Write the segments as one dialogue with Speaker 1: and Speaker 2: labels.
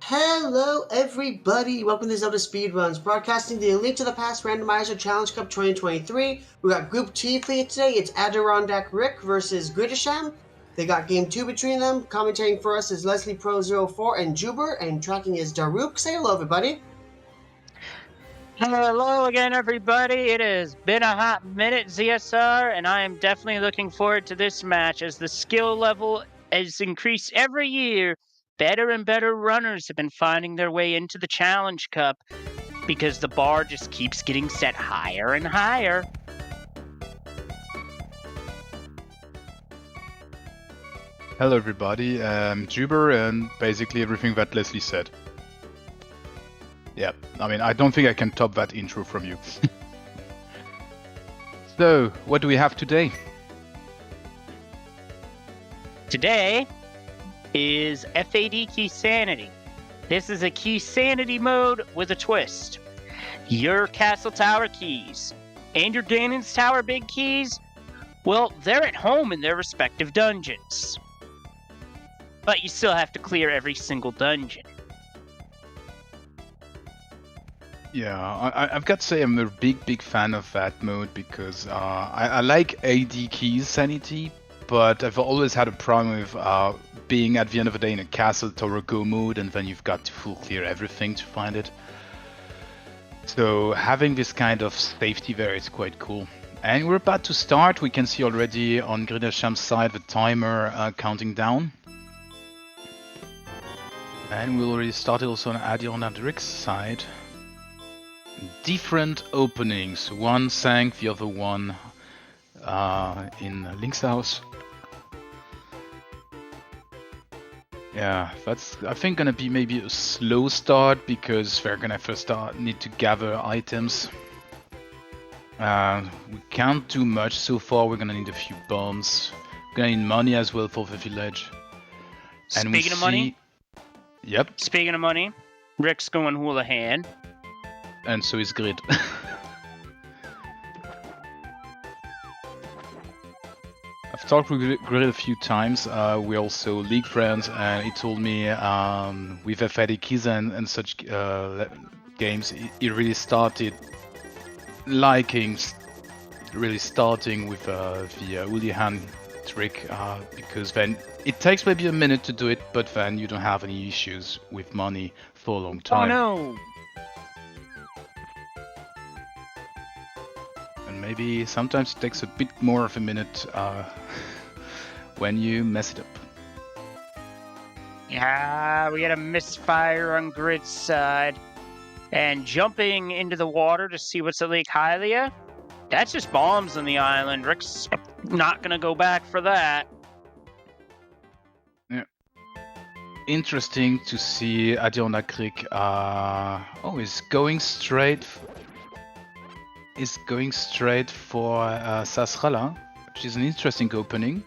Speaker 1: Hello everybody, welcome to ZeldaSpeedRuns, broadcasting the Link to the Past Randomizer Challenge Cup 2023. We got Group T for you today. It's Adirondackrick versus Gridasham. They got Game 2 between them. Commentating for us is Leslie Pro04 and Juber, and tracking is Daruk. Say hello everybody.
Speaker 2: Hello again, everybody. It has been a hot minute, ZSR, and I am definitely looking forward to this match as the skill level has increased every year. Better and better runners have been finding their way into the Challenge Cup because the bar just keeps getting set higher and higher.
Speaker 3: Hello everybody, Juber, and basically everything that Leslie said. Yeah, I mean, I don't think I can top that intro from you. So, what do we have today?
Speaker 2: Today is FADKeys Sanity. This is a key sanity mode with a twist. Your Castle Tower keys and your Ganon's Tower big keys, well, they're at home in their respective dungeons. But you still have to clear every single dungeon.
Speaker 3: Yeah, I've got to say I'm a big fan of that mode because I like ADKeys Sanity, but I've always had a problem with being at the end of the day in a Castle Tower Go mode and then you've got to full clear everything to find it. So having this kind of safety there is quite cool. And we're about to start. We can see already on Gridasham's side the timer counting down. And we already started also on adirondackrick's side. Different openings. One sank, the other one in Link's house. Yeah, that's I think gonna be maybe a slow start because they're gonna first need to gather items. We can't do much so far. We're gonna need a few bombs. We're gonna need money as well for the village. And
Speaker 2: Speaking of money.
Speaker 3: Yep.
Speaker 2: Speaking of money, Rick's going hula hand.
Speaker 3: And so is Grid. I've talked with Grid a few times. We also league friends, and he told me with FADKeys and such games, he really started liking, starting with the hula hand trick because then it takes maybe a minute to do it, but then you don't have any issues with money for a long time.
Speaker 2: Oh no!
Speaker 3: And maybe sometimes it takes a bit more of a minute when you mess it up.
Speaker 2: Yeah, we had a misfire on Grid's side. And jumping into the water to see what's at Lake Hylia, that's just bombs on the island. Rick's not gonna go back for that.
Speaker 3: Yeah. Interesting to see adirondackrick. Oh, he's going straight. Is going straight for Sasrala, which is an interesting opening.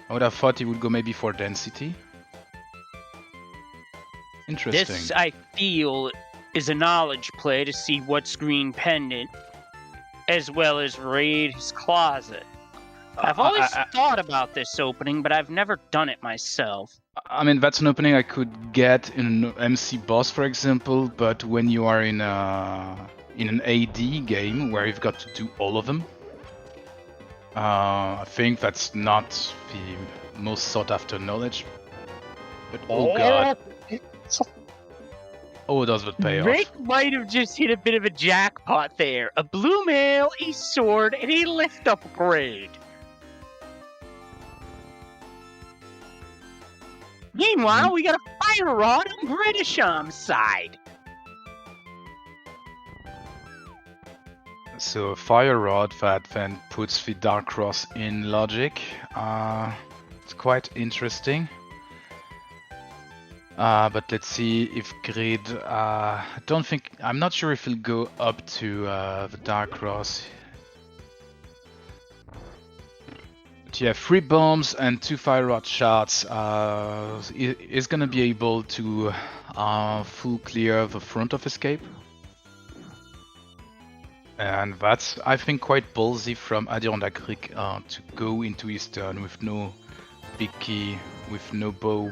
Speaker 3: I would have thought he would go maybe for density. Interesting.
Speaker 2: This, I feel, is a knowledge play to see what's green pendant, as well as raid his closet. I've always thought about this opening, but I've never done it myself.
Speaker 3: I mean, that's an opening I could get in an MC boss, for example, but when you are in an AD game where you've got to do all of them, I think that's not the most sought after knowledge. But oh god. Oh, does it pay off?
Speaker 2: Rick might have just hit a bit of a jackpot there. A blue mail, a sword, and a lift upgrade. Meanwhile, we got a fire rod on Gridasham's side.
Speaker 3: So a fire rod that then puts the Dark Cross in logic. It's quite interesting. But let's see if Grid. I'm not sure if he'll go up to the Dark Cross. But yeah, 3 bombs and 2 fire rod shots. Is gonna be able to full clear the front of escape. And that's, I think, quite ballsy from adirondackrick to go into his turn with no big key, with no bow.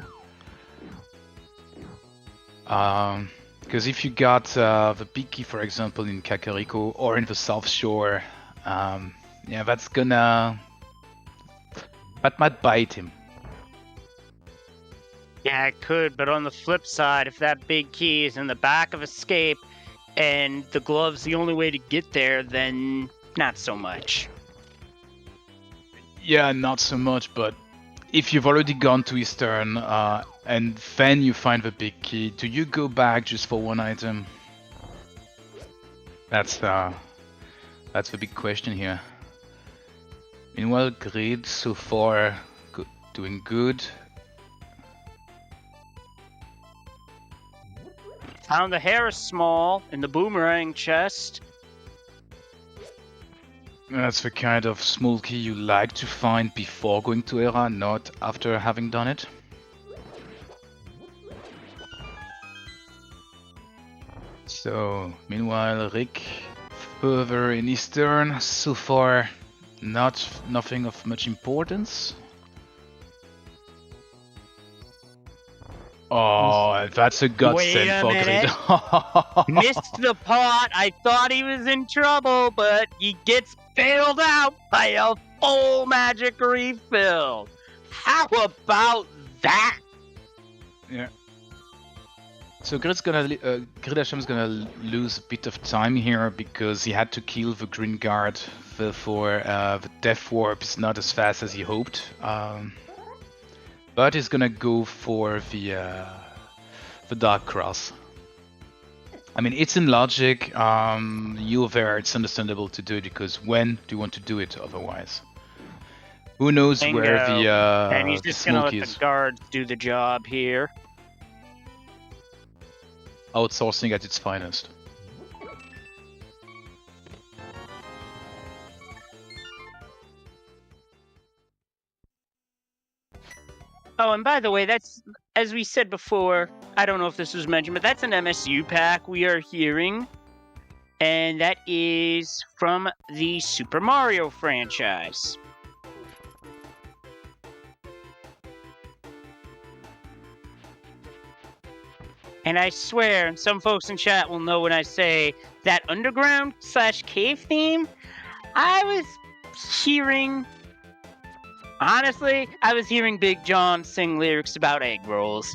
Speaker 3: Because if you got the big key, for example, in Kakariko or in the South Shore, yeah, that might bite him.
Speaker 2: Yeah, it could, but on the flip side, if that big key is in the back of Escape and the glove's the only way to get there, then not so much.
Speaker 3: Yeah, not so much, but if you've already gone to Eastern and then you find the big key, do you go back just for one item? That's the big question here. Meanwhile, Grid so far doing good.
Speaker 2: Found the Harris Small in the boomerang chest.
Speaker 3: That's the kind of small key you like to find before going to Era, not after having done it. So, meanwhile, Rick further in Eastern, so far nothing of much importance. Oh, that's a godsend for Grid.
Speaker 2: Missed the pot. I thought he was in trouble, but he gets bailed out by a full magic refill. How about that?
Speaker 3: Yeah. So Gridasham's gonna lose a bit of time here because he had to kill the Green Guard. Therefore, the Death Warp is not as fast as he hoped. But he's gonna go for the Dark Cross. I mean, it's in logic. You're there, it's understandable to do it because when do you want to do it otherwise? Who knows
Speaker 2: Bingo.
Speaker 3: where the
Speaker 2: and he's just gonna let the guards do the job here.
Speaker 3: Outsourcing at its finest.
Speaker 2: Oh, and by the way, that's, as we said before, I don't know if this was mentioned, but that's an MSU pack we are hearing. And that is from the Super Mario franchise. And I swear, and some folks in chat will know when I say that underground/cave theme, I was hearing... Honestly, I was hearing Big John sing lyrics about egg rolls.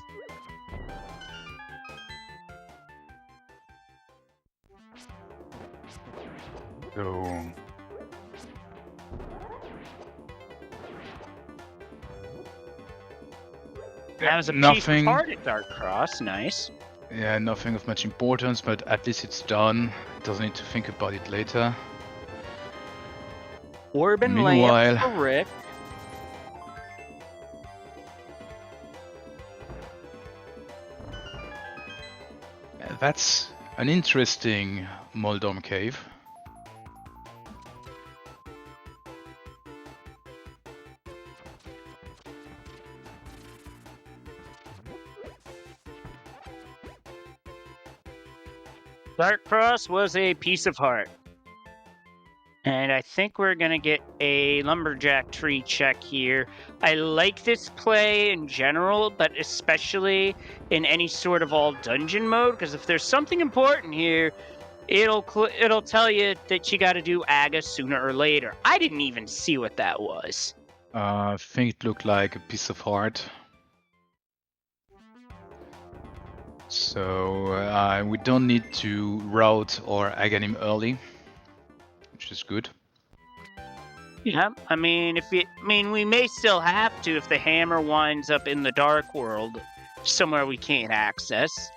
Speaker 3: So...
Speaker 2: That was a piece of heart at Dark Cross, nice.
Speaker 3: Yeah, nothing of much importance, but at least it's done. It doesn't need to think about it later.
Speaker 2: Orb and lamp for Rick.
Speaker 3: That's an interesting Moldom cave.
Speaker 2: Dark Cross was a piece of heart. And I think we're going to get a lumberjack tree check here. I like this play in general, but especially in any sort of all dungeon mode, because if there's something important here, it'll tell you that you got to do Aga sooner or later. I didn't even see what that was.
Speaker 3: I think it looked like a piece of heart. So we don't need to route or Aga him early, which is good.
Speaker 2: Yeah, I mean, we may still have to if the hammer winds up in the Dark World, somewhere we can't access.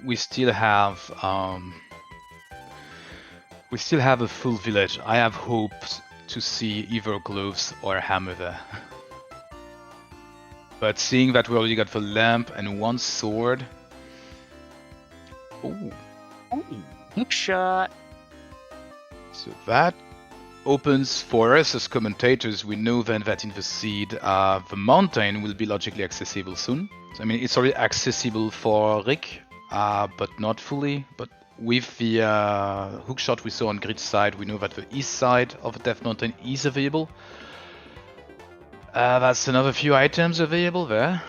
Speaker 3: We still have a full village. I have hopes to see either gloves or hammer there. But seeing that we already got the lamp and one sword. Ooh.
Speaker 2: Hook shot.
Speaker 3: So that opens for us as commentators. We know then that in the seed, the mountain will be logically accessible soon. So, I mean, it's already accessible for Rick, but not fully. But with the hookshot we saw on Grid's side, we know that the east side of the Death Mountain is available. That's another few items available there.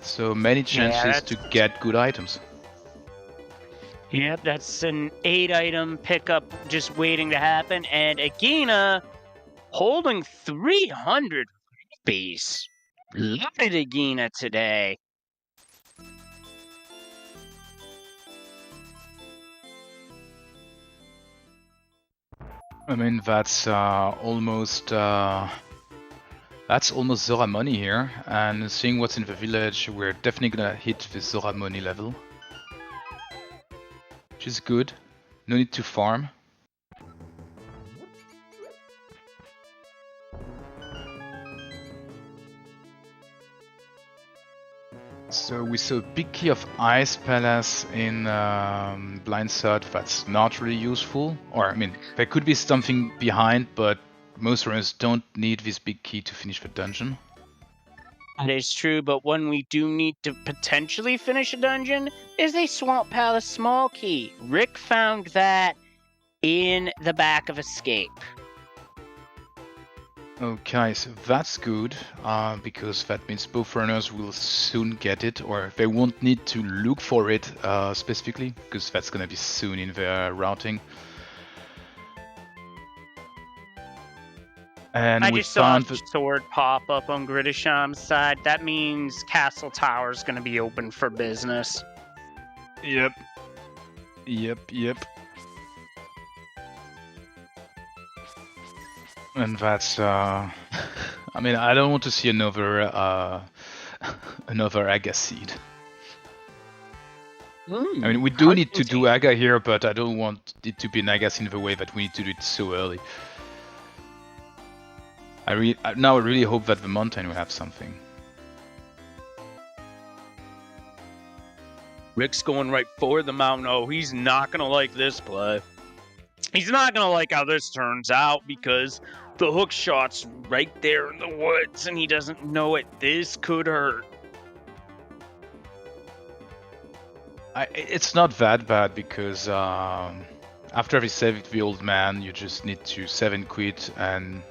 Speaker 3: So many chances to get good items.
Speaker 2: Yep, that's an 8-item pickup just waiting to happen. And Agina holding 300 rupees. Loaded Agina today.
Speaker 3: I mean, that's almost Zora money here, and seeing what's in the village, we're definitely gonna hit the Zora money level, which is good. No need to farm. So we saw a big key of Ice Palace in Blind Sod. That's not really useful. Or, I mean, there could be something behind, but most runners don't need this big key to finish the dungeon.
Speaker 2: That is true, but when we do need to potentially finish a dungeon is a Swamp Palace small key. Rick found that in the back of Escape.
Speaker 3: Okay, so that's good, because that means both runners will soon get it, or they won't need to look for it specifically, because that's gonna be soon in their routing. And
Speaker 2: I
Speaker 3: we
Speaker 2: just saw
Speaker 3: found
Speaker 2: a sword pop up on Gridasham's side. That means Castle Tower's going to be open for business.
Speaker 3: Yep. And that's, I mean, I don't want to see another, another Aga seed. I mean, we do need to do Aga here, but I don't want it to be an Aga seed in the way that we need to do it so early. I now really hope that the mountain will have something.
Speaker 2: Rick's going right for the mountain. Oh, he's not going to like this play. He's not going to like how this turns out because the hook shot's right there in the woods and he doesn't know it. This could hurt.
Speaker 3: It's not that bad because after every save with the old man, you just need to 7-quit and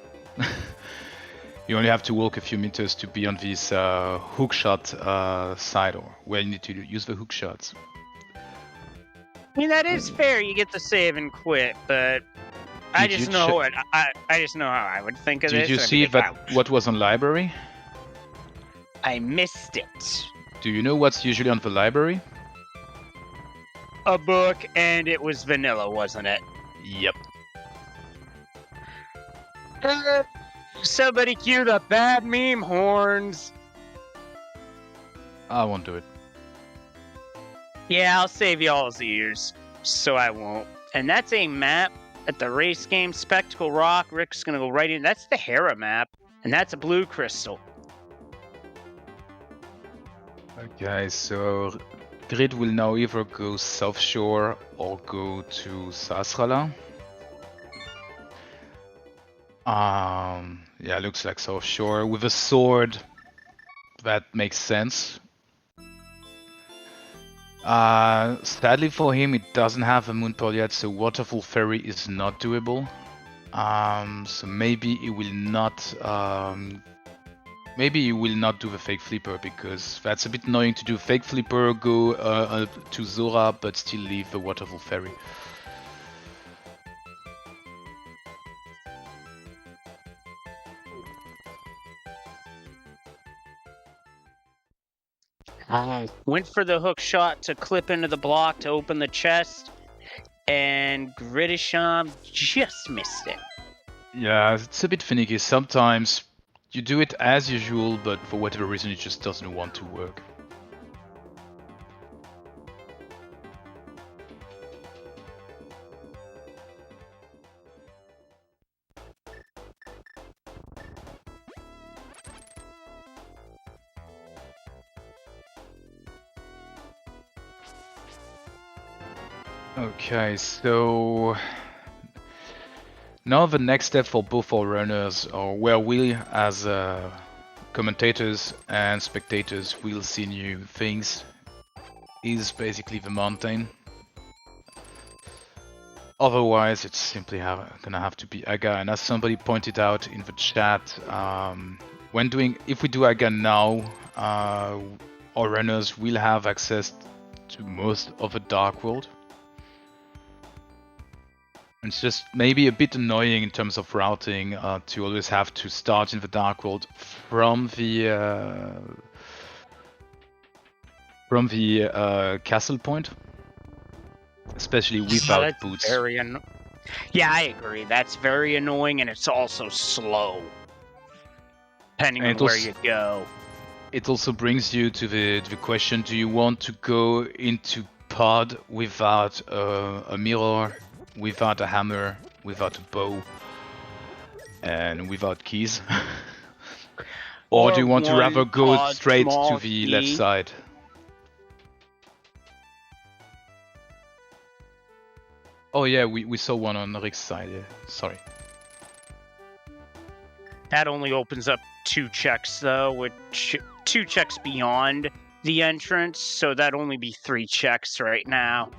Speaker 3: you only have to walk a few meters to be on this hookshot side, or where you need to use the hook shots.
Speaker 2: I mean, that is fair. You get the save and quit, but I just know what I just know how I would think of this.
Speaker 3: Did you see that what was on library?
Speaker 2: I missed it.
Speaker 3: Do you know what's usually on the library?
Speaker 2: A book, and it was vanilla, wasn't it?
Speaker 3: Yep.
Speaker 2: Somebody cue the bad meme horns.
Speaker 3: I won't do it.
Speaker 2: Yeah, I'll save y'all's ears, so I won't. And that's a map at the race game Spectacle Rock. Rick's gonna go right in. That's the Hera map, and that's a blue crystal.
Speaker 3: Okay, so Grid will now either go South Shore or go to Sasrala. Yeah, looks like South Shore with a sword. That makes sense. Sadly for him, it doesn't have a moon pearl yet, so Waterfall Ferry is not doable. So maybe he will not. Maybe he will not do the fake flipper because that's a bit annoying to do. Fake flipper, go to Zora, but still leave the Waterfall Ferry.
Speaker 2: Went for the hook shot to clip into the block to open the chest, and Gridasham just missed it.
Speaker 3: Yeah, it's a bit finicky. Sometimes you do it as usual, but for whatever reason it just doesn't want to work. Okay, so now the next step for both our runners, or where we as commentators and spectators will see new things, is basically the mountain. Otherwise it's simply gonna have to be Aga, and as somebody pointed out in the chat, if we do Aga now, our runners will have access to most of the Dark World. It's just maybe a bit annoying in terms of routing to always have to start in the Dark World from the castle point, especially without boots.
Speaker 2: Yeah, I agree. That's very annoying, and it's also slow, depending on where you go.
Speaker 3: It also brings you to the question: do you want to go into pod without a mirror, without a hammer, without a bow, and without keys? Or do you want to rather go straight to the left side? Oh yeah, we saw one on Rick's side, yeah. Sorry.
Speaker 2: That only opens up 2 checks though, which 2 checks beyond the entrance, so that'd only be 3 checks right now.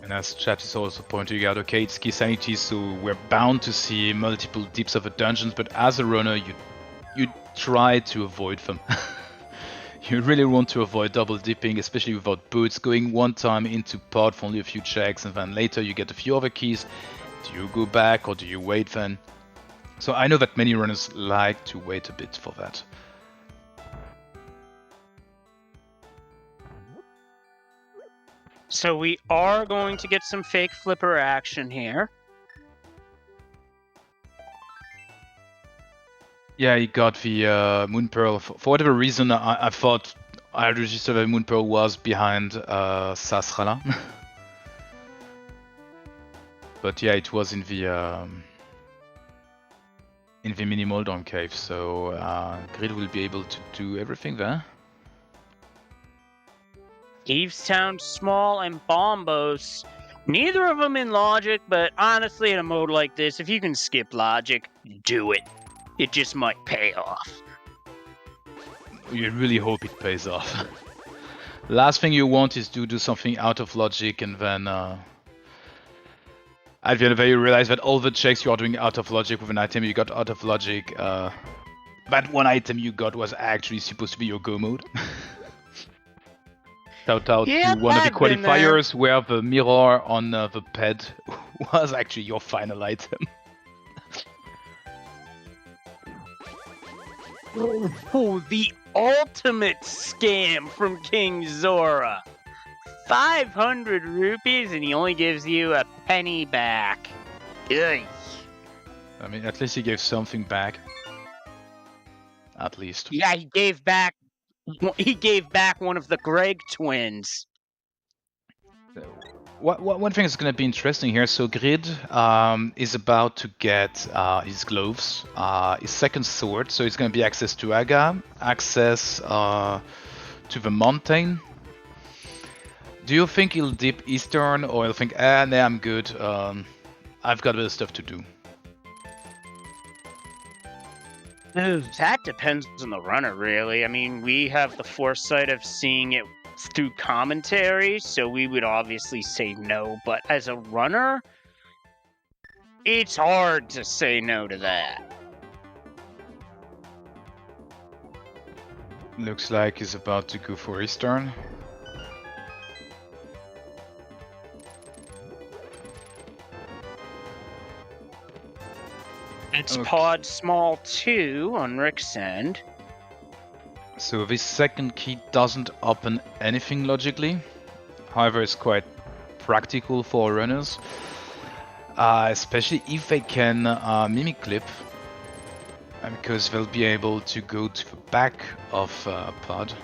Speaker 3: And as chat is also pointing out, okay, it's key sanity, so we're bound to see multiple dips of the dungeons, but as a runner, you try to avoid them. You really want to avoid double dipping, especially without boots, going one time into pod for only a few checks, and then later you get a few other keys. Do you go back or do you wait then? So I know that many runners like to wait a bit for that.
Speaker 2: So we are going to get some fake flipper action here.
Speaker 3: Yeah, he got the Moon Pearl. For whatever reason, I thought I registered that Moon Pearl was behind Sasrala. But yeah, it was in the mini Moldorm cave, so Grid will be able to do everything there.
Speaker 2: Evestown, Small, and Bombos. Neither of them in logic, but honestly, in a mode like this, if you can skip logic, do it. It just might pay off.
Speaker 3: You really hope it pays off. Last thing you want is to do something out of logic and then at the end of it you realize that all the checks you are doing out of logic with an item you got out of logic, that one item you got was actually supposed to be your go mode. Shout out to one of the qualifiers where the mirror on the ped was actually your final item.
Speaker 2: Oh, the ultimate scam from King Zora. 500 rupees and he only gives you a penny back. Ugh.
Speaker 3: I mean, at least he gave something back. At least.
Speaker 2: Yeah, he gave back one of the Greg twins.
Speaker 3: One thing that's going to be interesting here, so Grid is about to get his gloves, his second sword, so it's going to be access to Aga, access to the mountain. Do you think he'll dip Eastern, or he'll think, nah, I'm good, I've got other stuff to do?
Speaker 2: That depends on the runner, really. I mean, we have the foresight of seeing it through commentary, so we would obviously say no, but as a runner, it's hard to say no to that.
Speaker 3: Looks like he's about to go for Eastern.
Speaker 2: It's okay. Pod small 2 on Rick's end.
Speaker 3: So this second key doesn't open anything logically, however it's quite practical for runners, especially if they can mimic clip, because they'll be able to go to the back of pod.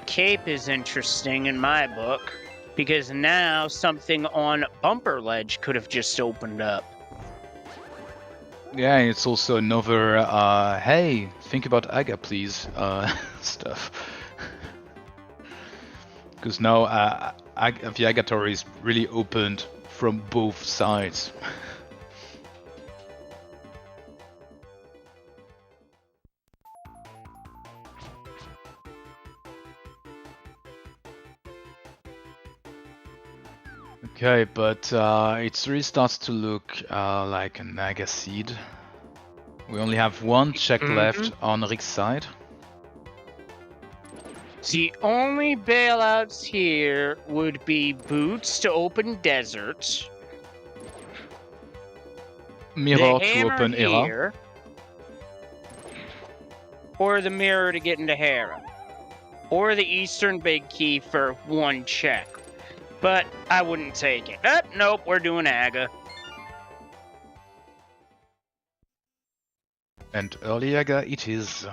Speaker 2: Cape is interesting in my book, because now something on Bumper Ledge could have just opened up.
Speaker 3: Yeah, it's also another, hey, think about Aga, please, stuff. Because now the Agatory is really opened from both sides. Okay, but it really starts to look like a Naga seed. We only have one check left on Rick's side.
Speaker 2: The only bailouts here would be boots to open desert,
Speaker 3: Mirror
Speaker 2: the
Speaker 3: to
Speaker 2: hammer
Speaker 3: open era.
Speaker 2: here, or the mirror to get into Hera, or the Eastern Big Key for one check. But I wouldn't take it. Nope, we're doing Aga.
Speaker 3: And early Aga it is.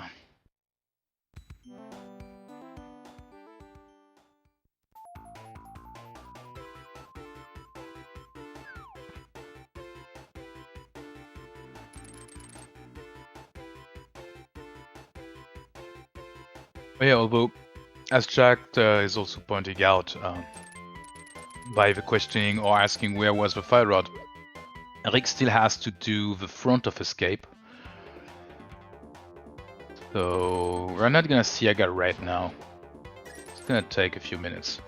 Speaker 3: Yeah, although, as Jack is also pointing out, by the questioning or asking where was the fire rod, Rick still has to do the front of escape. So we're not gonna see Aga right now. It's gonna take a few minutes.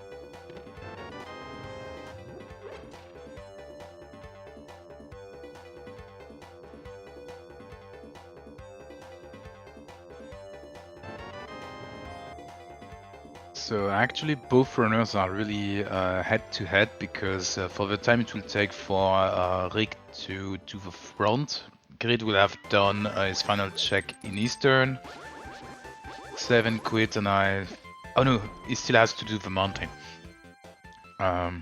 Speaker 3: So actually both runners are really head-to-head because for the time it will take for Rick to do the front, Grid will have done his final check in Eastern. 7 quit and oh no, he still has to do the mountain. Yeah,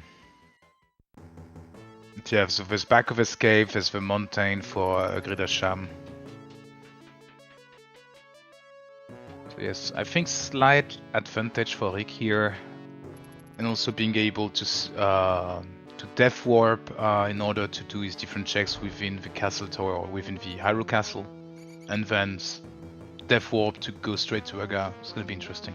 Speaker 3: so there's back of escape, there's the mountain for gridasham. Yes, I think slight advantage for Rick here, and also being able to death warp in order to do his different checks within the castle tower or within the Hyrule Castle, and then death warp to go straight to Aga. It's gonna be interesting.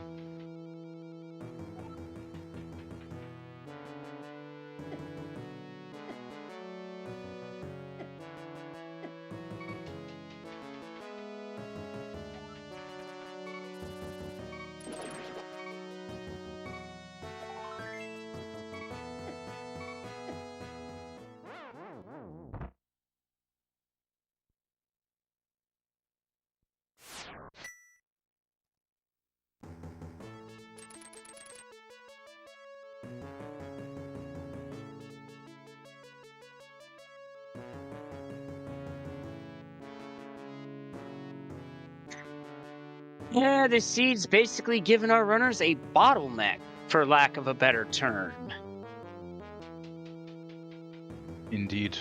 Speaker 2: Yeah, this seed's basically giving our runners a bottleneck, for lack of a better term. Indeed.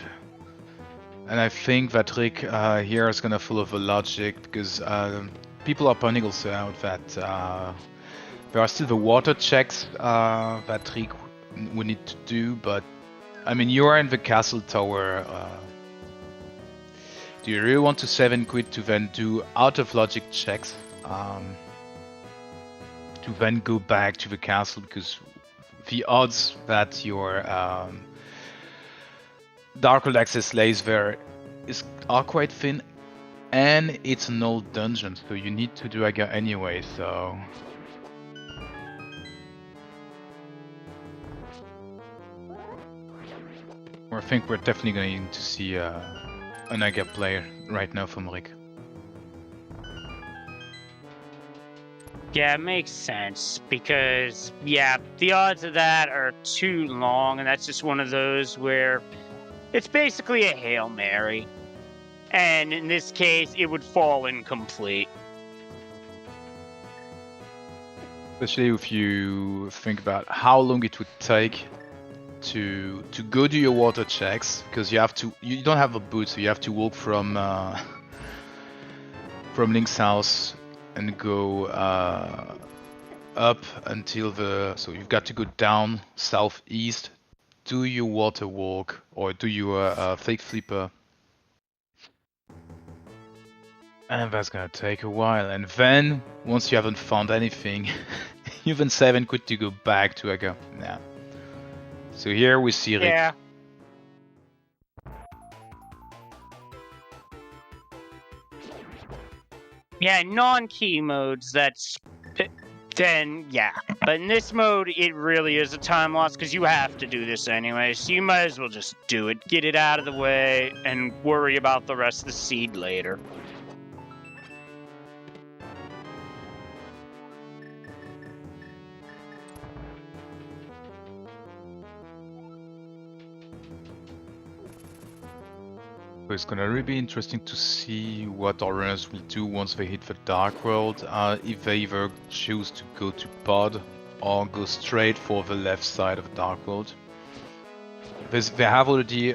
Speaker 3: And I think that Rick here is gonna follow the logic because people are pointing also out that there are still the water checks that Rick would need to do, but I mean you are in the castle tower. Do you really want to 7 quit to then do out of logic checks? To then go back to the castle, because the odds that your Darkhold access lays there are quite thin, and it's an old dungeon, so you need to do Aga anyway, so... I think we're definitely going to see an Aga player right now from Rick.
Speaker 2: Yeah, it makes sense, because, yeah, the odds of that are too long, and that's just one of those where it's basically a Hail Mary. And in this case, it would fall incomplete.
Speaker 3: Especially if you think about how long it would take to go do your water checks, because you don't have a boot, so you have to walk from Link's house and go up until so you've got to go down southeast, do your water walk or do your fake flipper, and that's gonna take a while. And then once you haven't found anything, you then 7 quit to go back to Aga. Yeah. So here we see Rick.
Speaker 2: Yeah. Yeah, non-key modes, that's then yeah. But in this mode, it really is a time loss because you have to do this anyway. So you might as well just do it, get it out of the way, and worry about the rest of the seed later.
Speaker 3: It's gonna really be interesting to see what our runners will do once they hit the Dark World, if they either choose to go to pod or go straight for the left side of the Dark World. They have already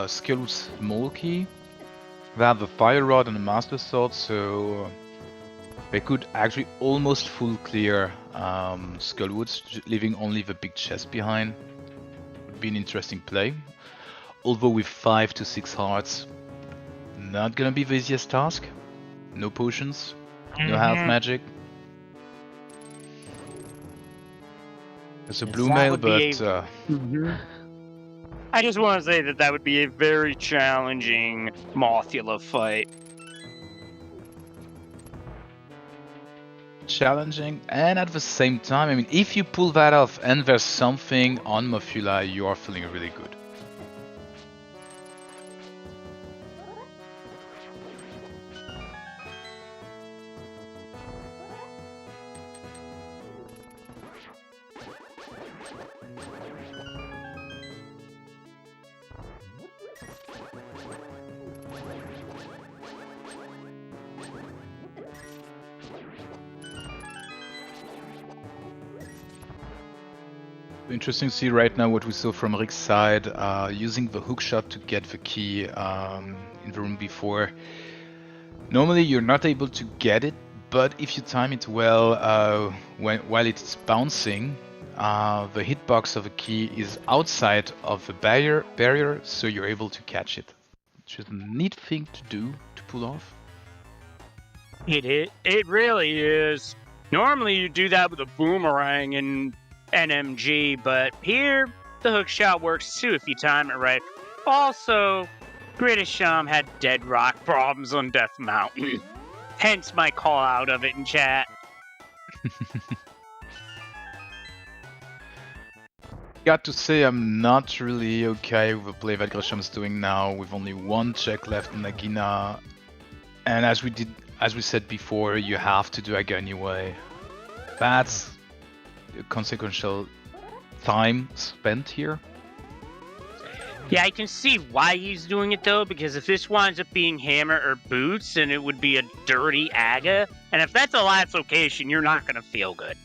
Speaker 3: Skill's Mole Key, they have the Fire Rod and the Master Sword, so they could actually almost full clear Skullwoods, leaving only the big chest behind. Would be an interesting play. Although with 5 to 6 hearts, not gonna be the easiest task. No potions, no health magic. There's a blue mail, but
Speaker 2: I just want to say that that would be a very challenging Mothula fight.
Speaker 3: challenging, and at the same time, I mean, if you pull that off and there's something on Mothula, you are feeling really good. Interesting to see right now what we saw from Rick's side, using the hookshot to get the key in the room before. Normally you're not able to get it, but if you time it well, while it's bouncing, the hitbox of the key is outside of the barrier, so you're able to catch it. Which is a neat thing to do, to pull off.
Speaker 2: It really is. Normally you do that with a boomerang and NMG, but here the hookshot works too if you time it right. Also, gridasham had dead rock problems on Death Mountain, hence my call out of it in chat.
Speaker 3: Got to say, I'm not really okay with the play that Grisham's doing now, with only one check left in Nagina, and as we said before, you have to do Aga anyway. That's consequential time spent here.
Speaker 2: Yeah, I can see why he's doing it though, because if this winds up being Hammer or Boots, then it would be a dirty Aga, and if that's a last location, you're not gonna feel good.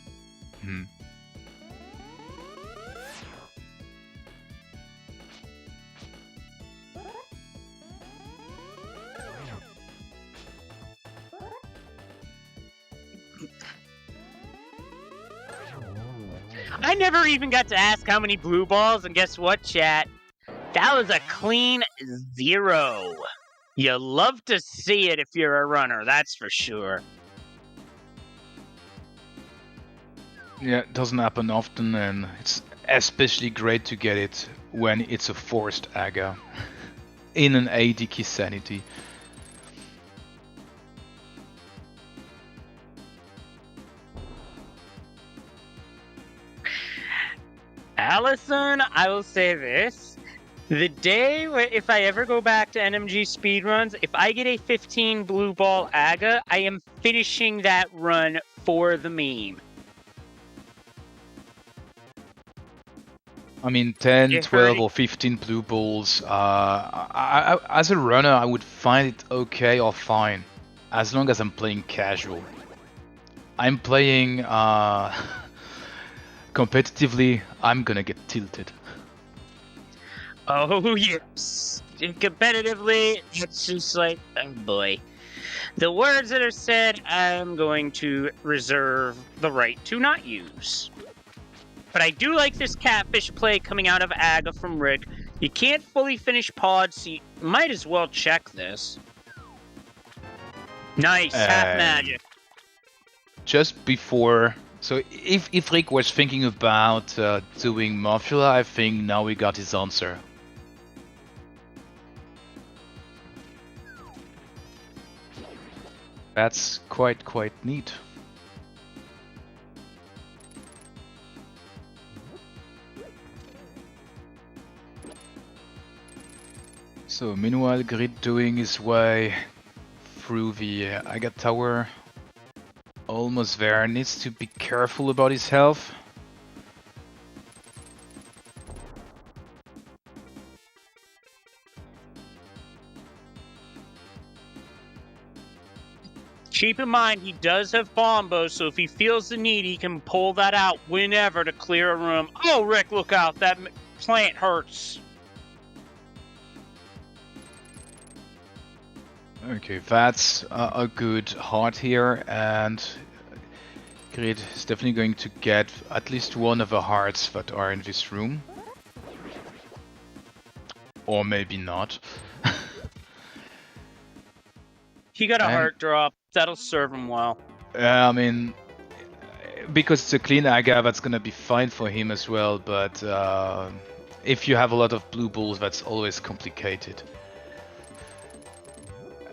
Speaker 3: Hmm.
Speaker 2: I never even got to ask how many blue balls, and guess what, chat? That was a clean 0. You love to see it if you're a runner, that's for sure.
Speaker 3: Yeah, it doesn't happen often, and it's especially great to get it when it's a forced Aga in an ADK sanity.
Speaker 2: Allison, I will say this. The day, if I ever go back to NMG speedruns, if I get a 15 blue ball Aga, I am finishing that run for the meme.
Speaker 3: I mean, 10, 12 or 15 blue balls, as a runner, I would find it okay or fine, as long as I'm playing casual. I'm playing competitively, I'm gonna get tilted.
Speaker 2: Oh, yes. Competitively, it's just like, oh boy. The words that are said, I'm going to reserve the right to not use. But I do like this catfish play coming out of Aga from Rick. You can't fully finish pod, so you might as well check this. Nice, half magic.
Speaker 3: Just before... So if Rick was thinking about doing Mothula, I think now we got his answer. That's quite neat. So meanwhile, Grid doing his way through the Agate Tower. Almost there, needs to be careful about his health.
Speaker 2: Keep in mind, he does have Bombo, so if he feels the need, he can pull that out whenever to clear a room. Oh, Rick, look out. That plant hurts.
Speaker 3: Okay, that's a good heart here, and Grid is definitely going to get at least one of the hearts that are in this room. Or maybe not.
Speaker 2: He got a heart drop. That'll serve him well.
Speaker 3: I mean, because it's a clean Aga, that's gonna be fine for him as well, but if you have a lot of blue balls, that's always complicated.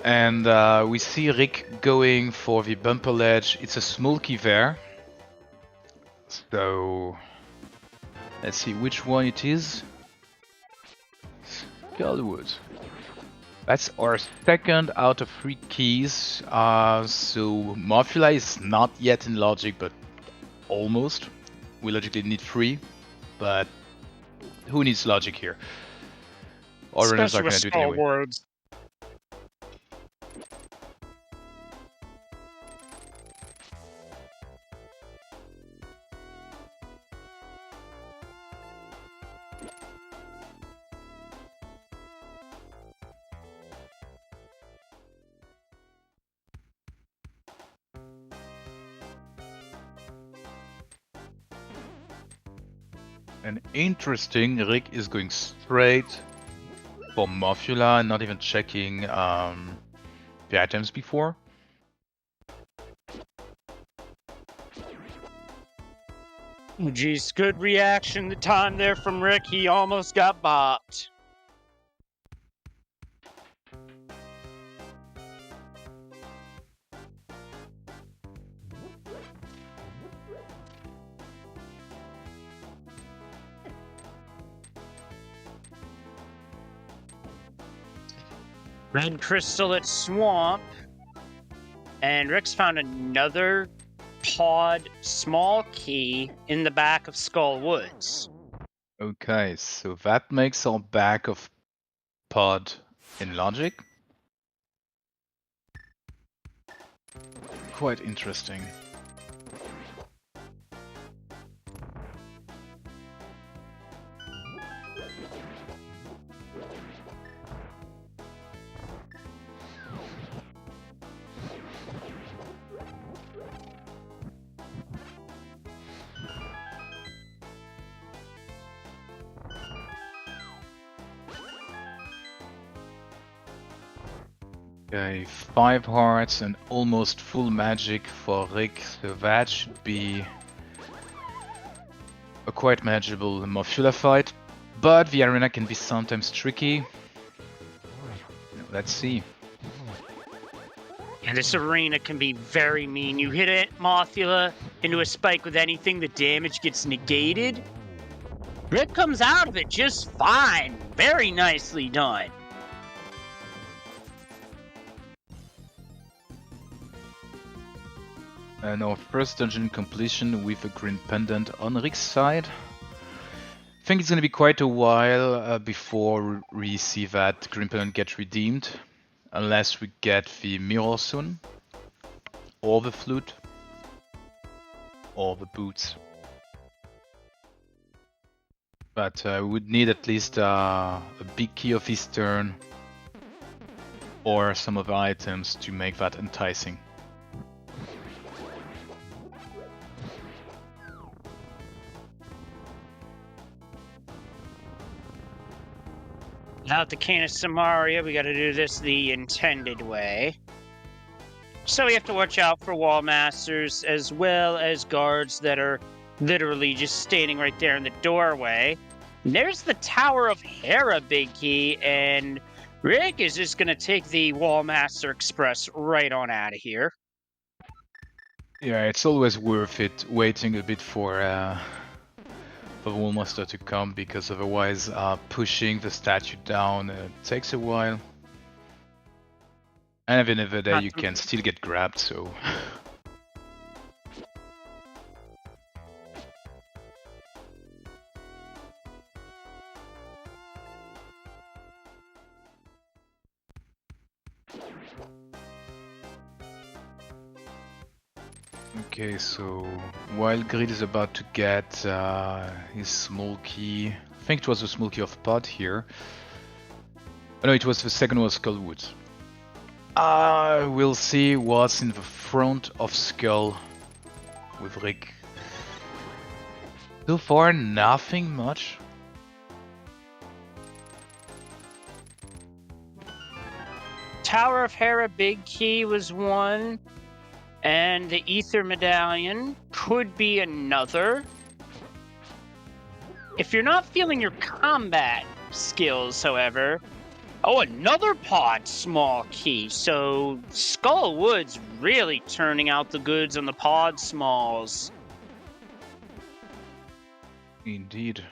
Speaker 3: And we see Rick going for the bumper ledge. It's a smokey there. So let's see which one it is. Skullwood. That's our second out of 3 keys. So Morphula is not yet in logic, but almost. We logically need 3, but who needs logic here? Our runners are gonna do it anyway.
Speaker 2: Words.
Speaker 3: And interesting, Rick is going straight for Morphula, not even checking the items before.
Speaker 2: Geez, good reaction the time there from Rick. He almost got bopped. Red crystal at Swamp. And Rick's found another pod small key in the back of Skull Woods.
Speaker 3: Okay, so that makes our back of pod in logic. Quite interesting. Okay, 5 hearts and almost full magic for Rick, so that should be a quite manageable Morphula fight. But the arena can be sometimes tricky. Let's see.
Speaker 2: And this arena can be very mean. You hit it, Morphula, into a spike with anything, the damage gets negated. Rick comes out of it just fine. Very nicely done.
Speaker 3: And our first dungeon completion with a green pendant on Rick's side. I think it's gonna be quite a while before we see that green pendant get redeemed. Unless we get the mirror soon. Or the flute. Or the boots. But we would need at least a big key of his turn. Or some other items to make that enticing.
Speaker 2: Without the can of Samaria, we gotta do this the intended way. So we have to watch out for wall masters as well as guards that are literally just standing right there in the doorway. And there's the Tower of Hera big key, and Rick is just gonna take the wall master express right on out of here.
Speaker 3: Yeah, it's always worth it waiting a bit for for the Wallmaster to come, because otherwise pushing the statue down takes a while. And at the end of the day, you can still get grabbed, so... Okay, so while Grid is about to get his small key, I think it was the small key of Pod here. Oh, no, it was the second was Skullwood. We'll see what's in the front of Skull with Rick. So far, nothing much.
Speaker 2: Tower of Hera big key was one, and the Ether Medallion could be another. If you're not feeling your combat skills, however, oh, another pod small key. So Skullwood's really turning out the goods on the pod smalls.
Speaker 3: Indeed.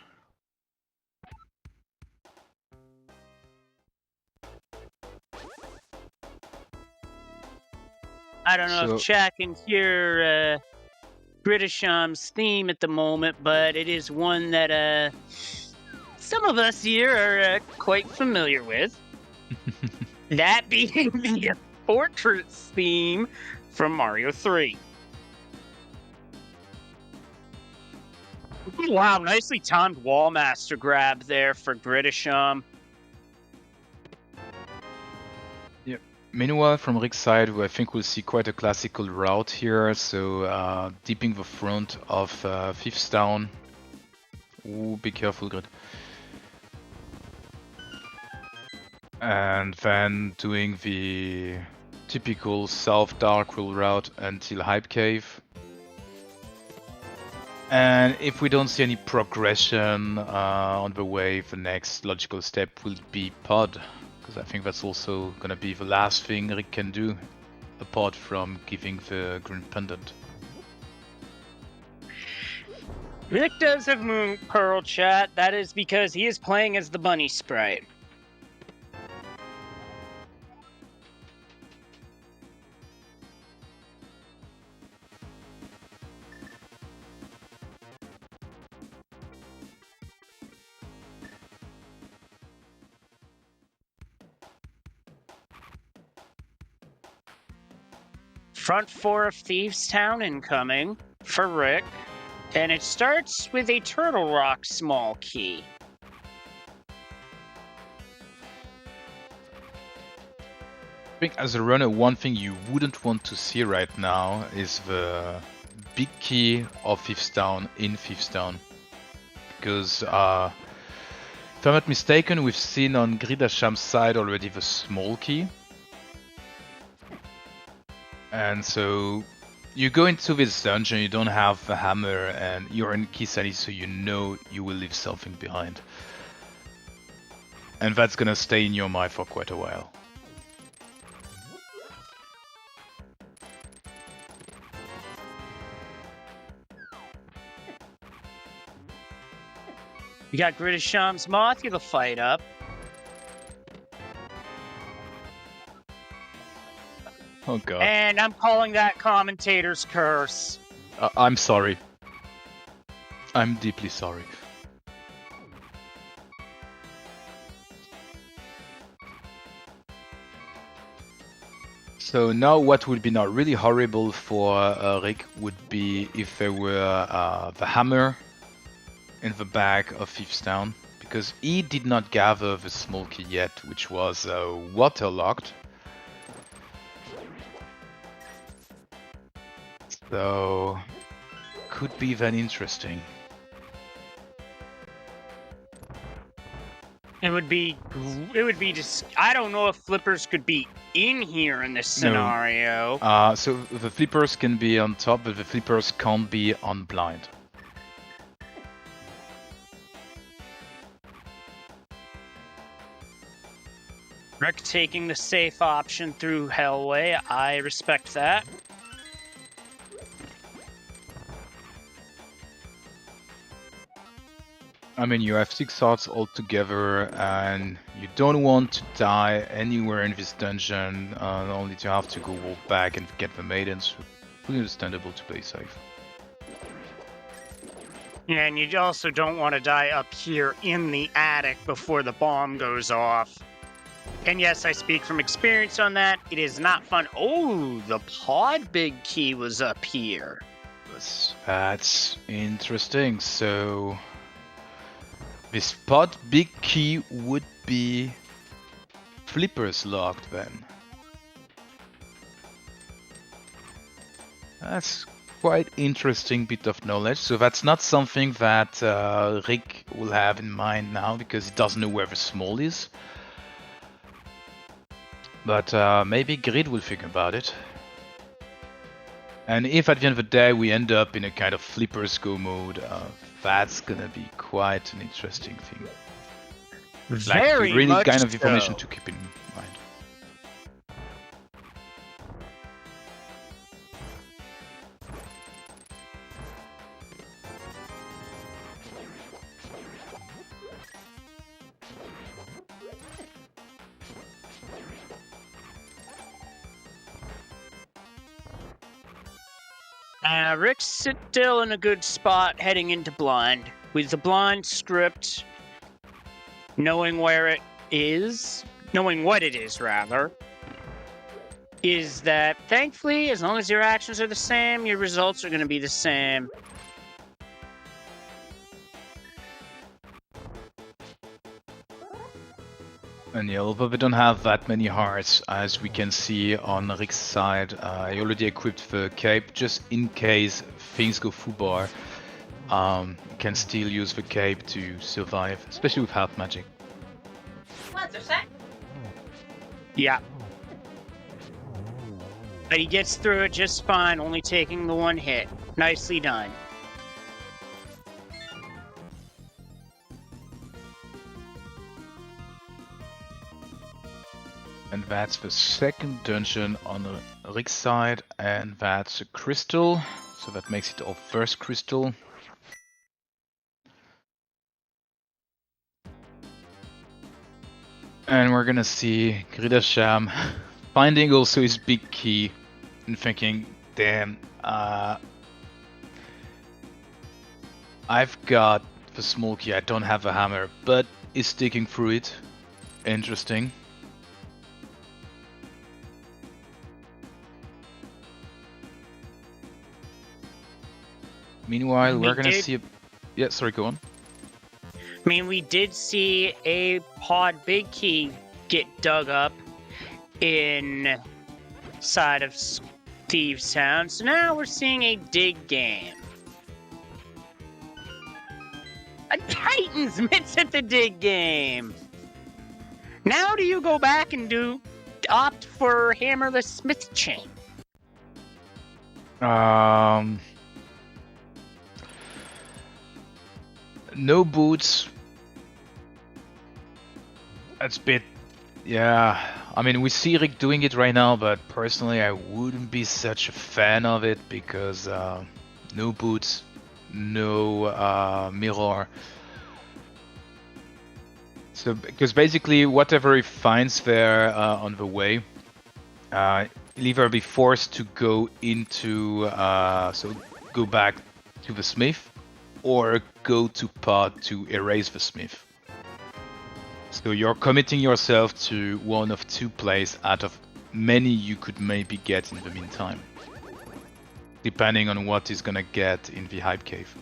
Speaker 2: I don't know if chat can hear Gridasham's theme at the moment, but it is one that some of us here are quite familiar with. That being the Fortress theme from Mario 3. Wow, nicely timed Wallmaster grab there for Gridasham.
Speaker 3: Meanwhile, from Rick's side, I think we'll see quite a classical route here. So, deeping the front of 5th down. Ooh, be careful, Grid. And then doing the typical South Darkroll route until Hype Cave. And if we don't see any progression on the way, the next logical step will be Pod. Because I think that's also going to be the last thing Rick can do, apart from giving the Green Pendant.
Speaker 2: Rick does have Moon Pearl, chat. That is because he is playing as the Bunny Sprite. Front 4 of Thieves Town incoming for Rick, and it starts with a Turtle Rock small key.
Speaker 3: I think as a runner, one thing you wouldn't want to see right now is the big key of 5th down in 5th down. Because if I'm not mistaken, we've seen on Gridasham's side already the small key. And so you go into this dungeon, you don't have the hammer, and you're in Key Sanity, so you know you will leave something behind. And that's gonna stay in your mind for quite a while.
Speaker 2: You got Gridasham's Mothula fight up.
Speaker 3: Oh god.
Speaker 2: And I'm calling that commentator's curse.
Speaker 3: I'm sorry. I'm deeply sorry. So now what would be now really horrible for Rick would be if there were the hammer in the back of 5th down, because he did not gather the small key yet, which was waterlocked. So, could be then interesting.
Speaker 2: It would be just, I don't know if flippers could be in here in this scenario.
Speaker 3: No. So the flippers can be on top, but the flippers can't be on blind.
Speaker 2: Rick taking the safe option through Hellway, I respect that.
Speaker 3: I mean, you have 6 hearts altogether, and you don't want to die anywhere in this dungeon, only to have to go walk back and get the maidens. Pretty understandable to play safe.
Speaker 2: Yeah, and you also don't want to die up here in the attic before the bomb goes off. And yes, I speak from experience on that. It is not fun. Oh, the pod big key was up here.
Speaker 3: That's interesting. So this pod big key would be flippers locked then. That's quite interesting bit of knowledge. So that's not something that Rick will have in mind now because he doesn't know where the small is. But maybe Grid will think about it. And if at the end of the day we end up in a kind of flippers go mode, that's gonna be quite an interesting thing.
Speaker 2: Very
Speaker 3: really
Speaker 2: much
Speaker 3: kind of information
Speaker 2: so.
Speaker 3: to keep in mind.
Speaker 2: Rick's still in a good spot heading into blind. With the blind script, knowing where it is, knowing what it is rather, is that thankfully, as long as your actions are the same, your results are going to be the same.
Speaker 3: And yeah, although we don't have that many hearts, as we can see on Rick's side, I already equipped the cape just in case things go foobar. You can still use the cape to survive, especially with health magic.
Speaker 4: What's that?
Speaker 2: Yeah. But he gets through it just fine, only taking the one hit. Nicely done.
Speaker 3: And that's the second dungeon on Rick's side, and that's a crystal, so that makes it our first crystal. And we're gonna see gridasham finding also his big key and thinking, damn, I've got the small key, I don't have a hammer, but he's sticking through it. Interesting. Meanwhile, we're gonna see a... Yeah, sorry, go on.
Speaker 2: I mean, we did see a pod big key get dug up inside of Thieves Town, so now we're seeing a dig game. A Titan's mitts at the dig game. Now do you go back and opt for hammerless smith chain?
Speaker 3: No boots. That's a bit... Yeah, I mean, we see Rick doing it right now, but personally I wouldn't be such a fan of it because no boots, no mirror. So, because basically whatever he finds there on the way, he'll either be forced to go into, so go back to the smith, or go to pod to erase the smith. So you're committing yourself to one of two plays out of many you could maybe get in the meantime, depending on what he's gonna get in the hype cave.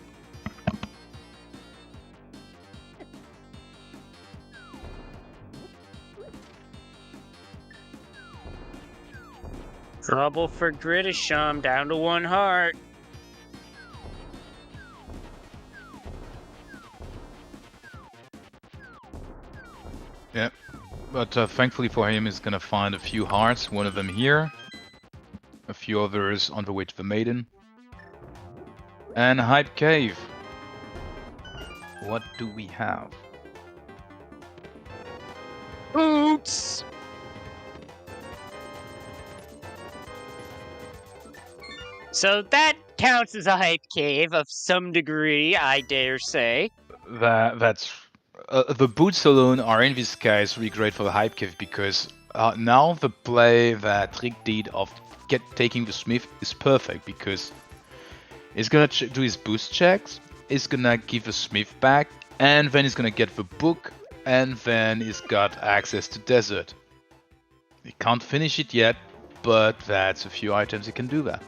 Speaker 2: Trouble for Gridasham, down to 1 heart.
Speaker 3: Yeah, but thankfully for him, he's gonna find a few hearts, one of them here, a few others on the way to the maiden. And hype cave. What do we have?
Speaker 2: Boots! So that counts as a hype cave of some degree, I dare say.
Speaker 3: That's the boots alone are in this case really great for the hype cave because now the play that Rick did of taking the smith is perfect because he's gonna do his boost checks, he's gonna give the smith back, and then he's gonna get the book, and then he's got access to desert. He can't finish it yet, but that's a few items he can do that.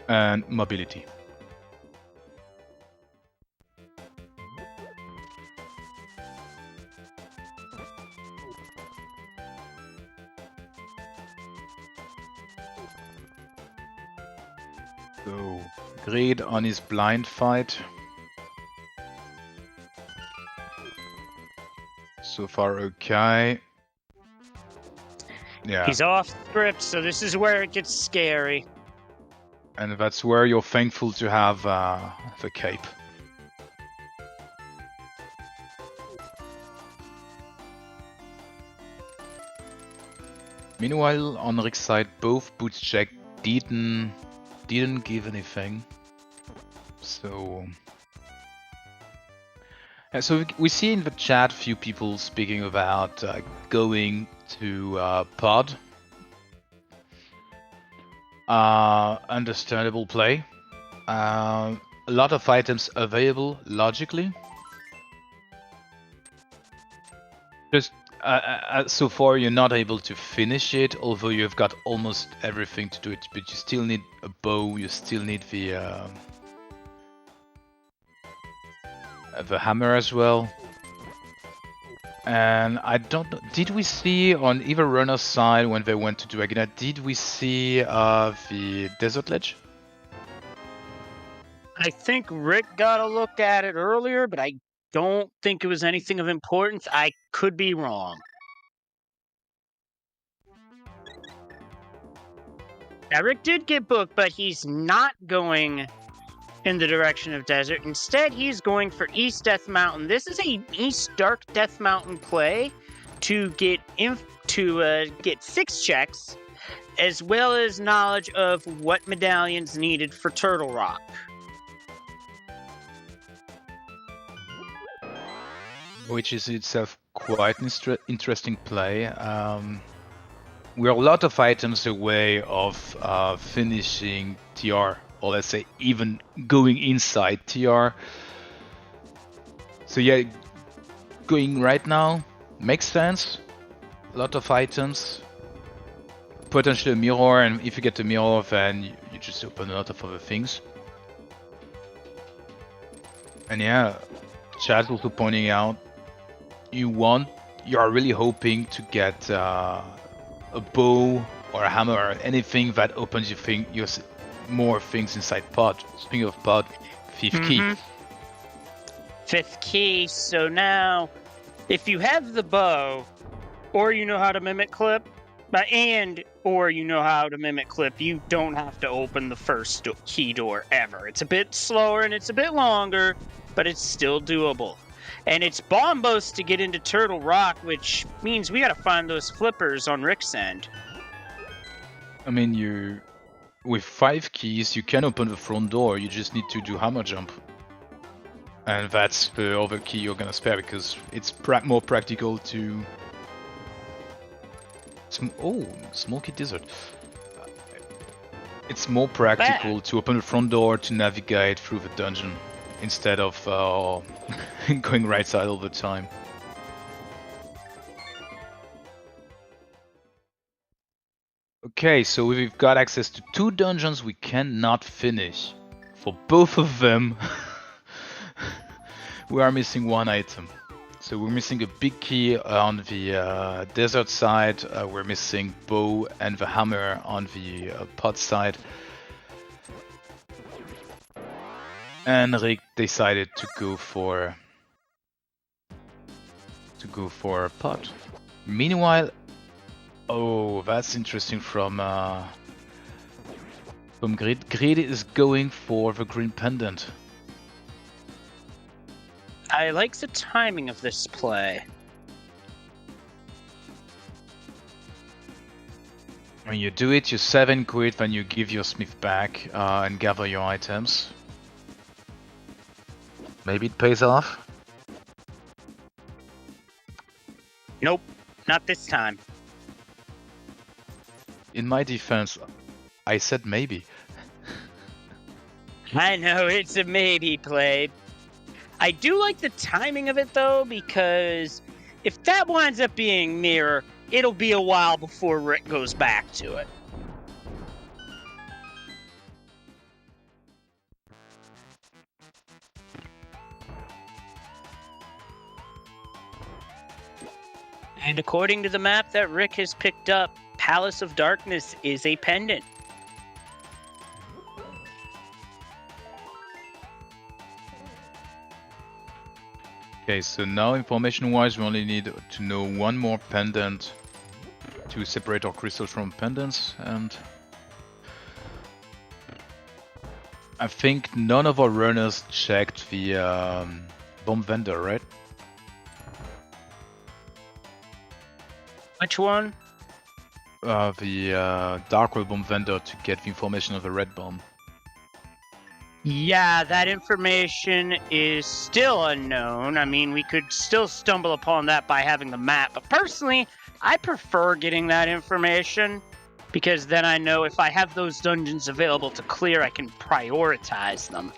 Speaker 3: And mobility. So, Grid on his blind fight. So far, okay. Yeah.
Speaker 2: He's off script, so this is where it gets scary.
Speaker 3: And that's where you're thankful to have the cape. Meanwhile, on Rick's side, both boots check didn't give anything. So so we see in the chat a few people speaking about going to pod. Understandable play. A lot of items available logically. Just so far you're not able to finish it, although you've got almost everything to do it, but you still need a bow, you still need the hammer as well. And I don't know, did we see on either runner's side when they went to do Agina, did we see the desert ledge?
Speaker 2: I think Rick got a look at it earlier, but I don't think it was anything of importance. I could be wrong. Now, Rick did get booked, but he's not going in the direction of desert. Instead, he's going for East Death Mountain. This is a East Dark Death Mountain play to get 6 checks, as well as knowledge of what medallions needed for Turtle Rock.
Speaker 3: Which is itself quite an interesting play. We're a lot of items away of finishing TR, or let's say even going inside TR. So yeah, going right now makes sense. A lot of items, potentially a mirror, and if you get a mirror, then you just open a lot of other things. And yeah, chat also pointing out you are really hoping to get a bow or a hammer or anything that opens your more things inside pod. Speaking of pod, 5th key.
Speaker 2: 5th key. So now, if you have the bow, or you know how to mimic clip, or you know how to mimic clip, you don't have to open the first key door ever. It's a bit slower and it's a bit longer, but it's still doable. And it's bombos to get into Turtle Rock, which means we gotta find those flippers on Rick's end.
Speaker 3: I mean, with 5 keys, you can open the front door, you just need to do hammer jump. And that's the other key you're gonna spare, because it's more practical to... Smoky Desert. It's more practical to open the front door to navigate through the dungeon, instead of going right side all the time. Okay, so we've got access to 2 dungeons we cannot finish. For both of them, we are missing 1 item. So we're missing a big key on the desert side, we're missing bow and the hammer on the pod side. And Rick decided to go for a pot. Meanwhile, oh, that's interesting from Grid. Grid is going for the green pendant.
Speaker 2: I like the timing of this play.
Speaker 3: When you do it, you 7 grid, then you give your smith back and gather your items. Maybe it pays off.
Speaker 2: Nope, not this time.
Speaker 3: In my defense, I said maybe.
Speaker 2: I know it's a maybe play. I do like the timing of it though, because if that winds up being mirror, it'll be a while before Rick goes back to it. And according to the map that Rick has picked up, Palace of Darkness is a pendant.
Speaker 3: Okay, so now information-wise, we only need to know one more pendant to separate our crystals from pendants, and I think none of our runners checked the bomb vendor, right?
Speaker 2: Which one?
Speaker 3: The dark world bomb vendor to get the information of the red bomb.
Speaker 2: Yeah, that information is still unknown. I mean, we could still stumble upon that by having the map, but personally, I prefer getting that information because then I know if I have those dungeons available to clear, I can prioritize them.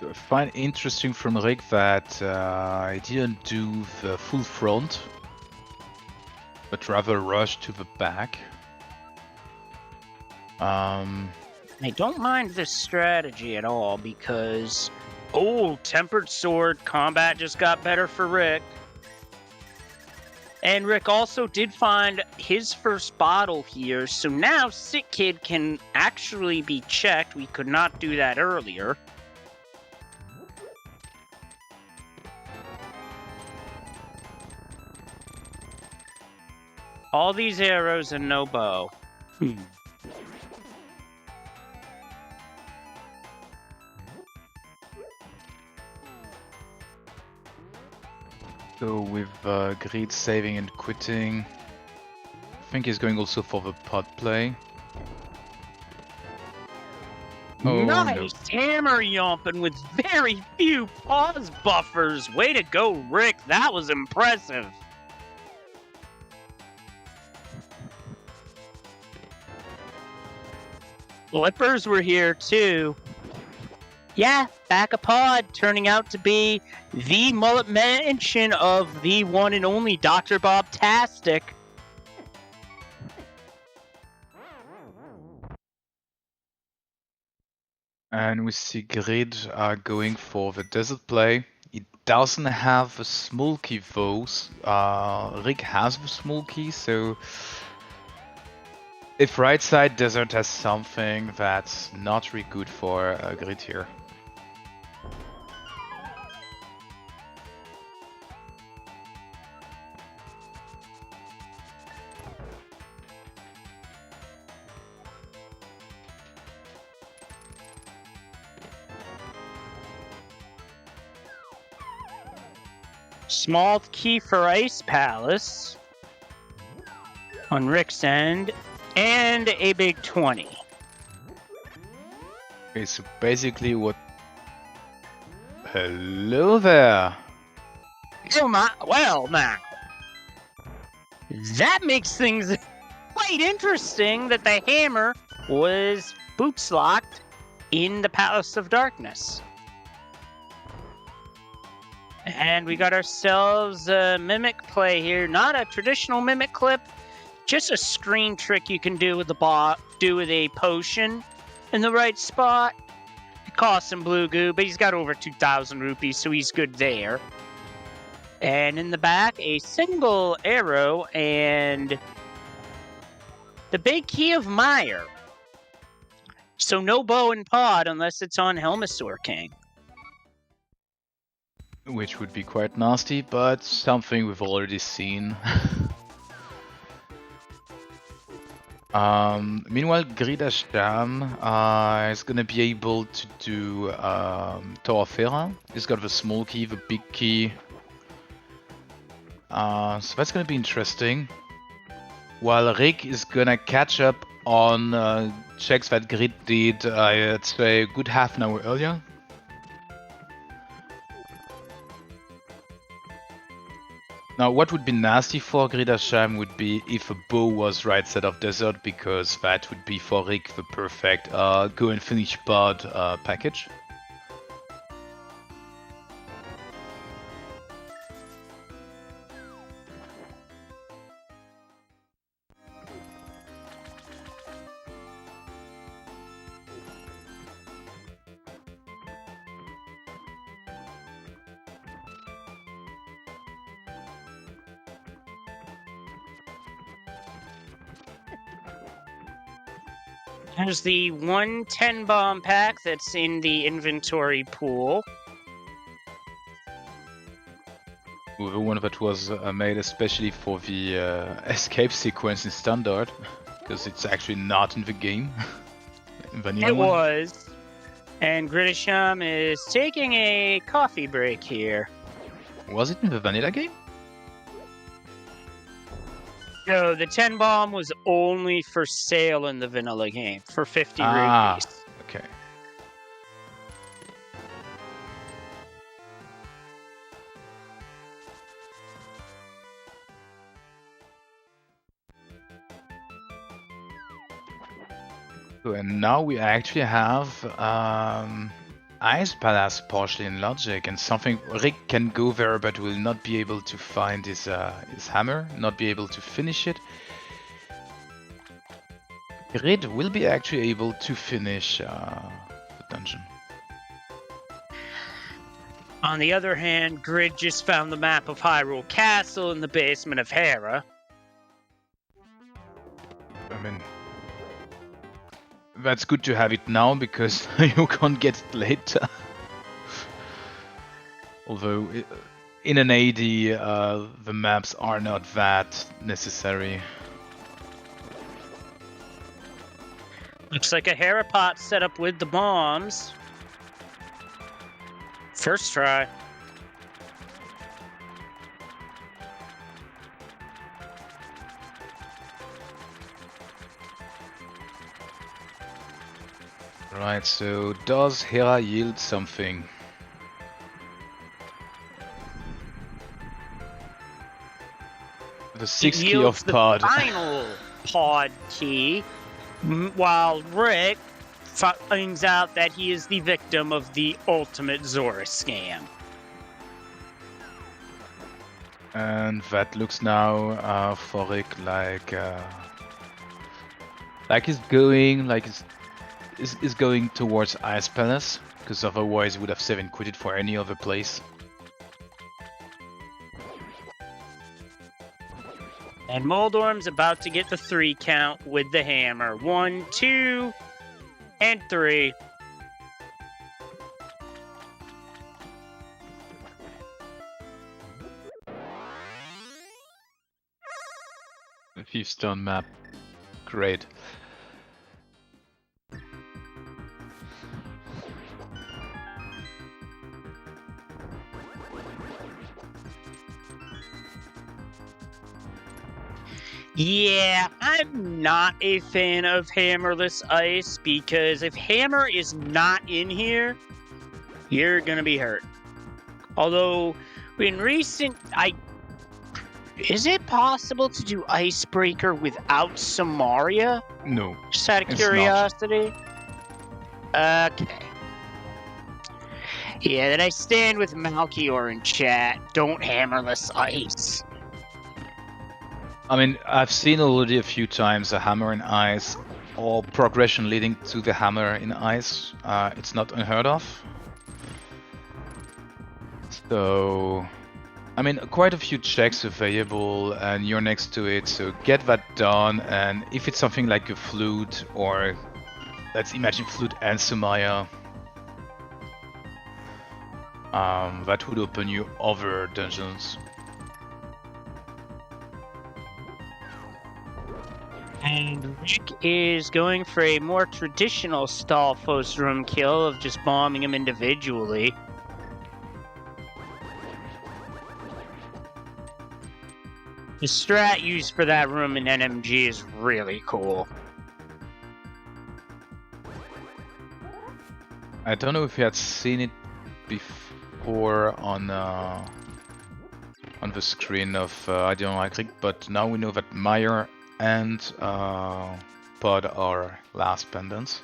Speaker 3: I find interesting from Rick that I didn't do the full front, but rather rush to the back.
Speaker 2: I don't mind this strategy at all because, oh, Tempered Sword combat just got better for Rick. And Rick also did find his first bottle here, so now Sick Kid can actually be checked. We could not do that earlier. All these arrows and no bow.
Speaker 3: So with Greed saving and quitting, I think he's going also for the pod play. Oh,
Speaker 2: Nice
Speaker 3: no.
Speaker 2: hammer yomping with very few pause buffers. Way to go, Rick. That was impressive. Flippers were here too. Yeah, back a pod, turning out to be the mullet mention of the one and only Dr. Bob-tastic.
Speaker 3: And we see Grid going for the desert play. He doesn't have the small key though. Rick has the small key, so if right side desert has something, that's not really good for Grid here.
Speaker 2: Small key for Ice Palace on Rick's end, and a big 20.
Speaker 3: Okay, so basically what... Hello there!
Speaker 2: Oh my, well now, that makes things quite interesting that the hammer was boots locked in the Palace of Darkness. And we got ourselves a mimic play here. Not a traditional mimic clip, just a screen trick you can do with the with a potion in the right spot. It costs him blue goo, but he's got over 2,000 rupees, so he's good there. And in the back, a single arrow and the big key of Mire. So no bow and pod unless it's on Helmasaur King.
Speaker 3: Which would be quite nasty, but something we've already seen. Meanwhile, gridasham is gonna be able to do Tower Fera. He's got the small key, the big key. So that's gonna be interesting. while Rick is gonna catch up on checks that Grid did, I'd say, a good half an hour earlier. Now, what would be nasty for Gridasham would be if a bow was right side of desert, because that would be for Rick the perfect go and finish pod package.
Speaker 2: There's the 110 bomb pack that's in the inventory pool.
Speaker 3: The one that was made especially for the escape sequence in standard, because it's actually not in the game. Vanilla
Speaker 2: It
Speaker 3: one.
Speaker 2: was. And Gridasham is taking a coffee break here.
Speaker 3: Was it in the vanilla game?
Speaker 2: No, the 10 bomb was only for sale in the vanilla game for 50 rupees.
Speaker 3: Okay. So, and now we actually have Ice Palace partially in logic, and something Rick can go there but will not be able to find his hammer, not be able to finish it. Grid will be actually able to finish the dungeon.
Speaker 2: On the other hand, Grid just found the map of Hyrule Castle in the basement of Hera.
Speaker 3: I mean, that's good to have it now because you can't get it later. Although in an AD, the maps are not that necessary.
Speaker 2: Looks like a Hera pot set up with the bombs. First try.
Speaker 3: Right, so does Hera yield something? The 6 key
Speaker 2: Yields
Speaker 3: of
Speaker 2: the
Speaker 3: pod.
Speaker 2: final pod key, while Rick finds out that he is the victim of the ultimate Zora scam.
Speaker 3: And that looks now for Rick like he's going is going towards Ice Palace, because otherwise he would have 7 quitted for any other place.
Speaker 2: And Moldorm's about to get the 3 count with the hammer. 1, 2, and 3.
Speaker 3: The 5th stone map. Great.
Speaker 2: Yeah, I'm not a fan of hammerless ice, because if hammer is not in here, you're gonna be hurt. Although, in recent, is it possible to do Icebreaker without Samaria?
Speaker 3: No.
Speaker 2: Just out of
Speaker 3: It's
Speaker 2: curiosity. Okay. Yeah, then I stand with Malchior in chat. Don't hammerless ice.
Speaker 3: I mean, I've seen already a few times a hammer in ice or progression leading to the hammer in ice. It's not unheard of. So, I mean, quite a few checks available and you're next to it, so get that done. And if it's something like a flute, or let's imagine flute and Sumaya, that would open you other dungeons.
Speaker 2: And Rick is going for a more traditional Stalfos room kill of just bombing him individually. The strat used for that room in NMG is really cool.
Speaker 3: I don't know if you had seen it before on the screen of adirondackrick, but now we know that Meyer and Pod are last pendants.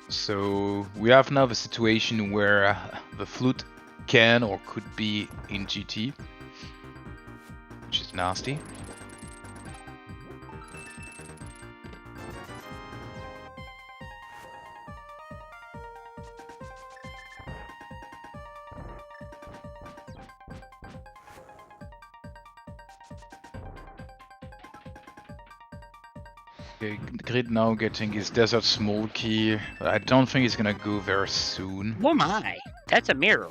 Speaker 3: So we have now the situation where the flute can or could be in GT, which is nasty. Okay, Grid now getting his Desert Small Key, but I don't think he's gonna go there soon.
Speaker 2: Oh my, that's a mirror.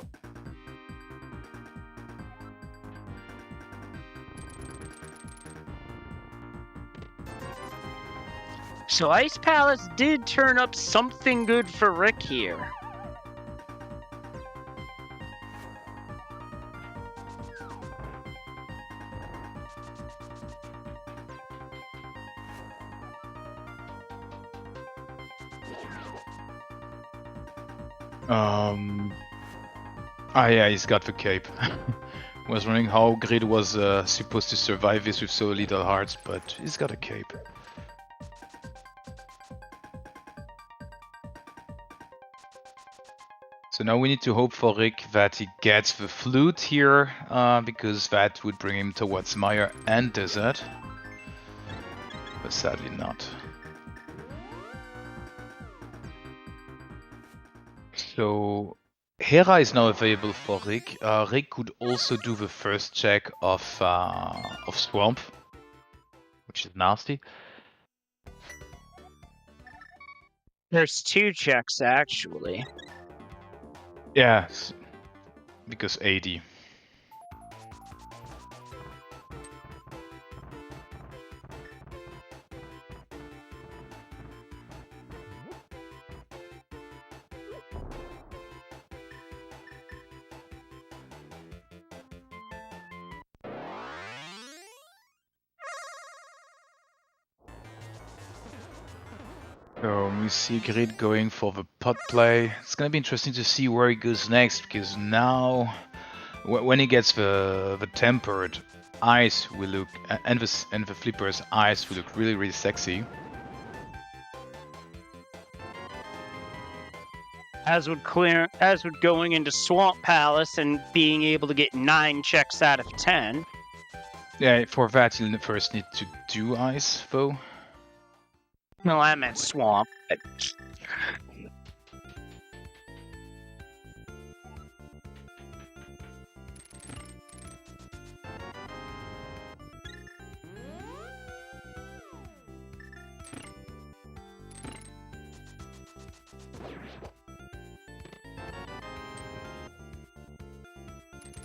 Speaker 2: So Ice Palace did turn up something good for Rick here.
Speaker 3: Ah yeah, he's got the cape. Was wondering how Grid was supposed to survive this with so little hearts, but he's got a cape. So now we need to hope for Rick that he gets the flute here, because that would bring him towards Meyer and Desert. But sadly not. So Hera is now available for Rick. Rick could also do the first check of Swamp, which is nasty.
Speaker 2: There's 2 checks actually.
Speaker 3: Yeah, because 80. So we see Grid going for the pot play. It's gonna be interesting to see where he goes next, because now, when he gets the tempered eyes will look, and the flipper's eyes will look really sexy.
Speaker 2: As would going into Swamp Palace and being able to get 9 checks out of 10.
Speaker 3: Yeah, for that you'll first need to do eyes though.
Speaker 2: No, I meant Swamp.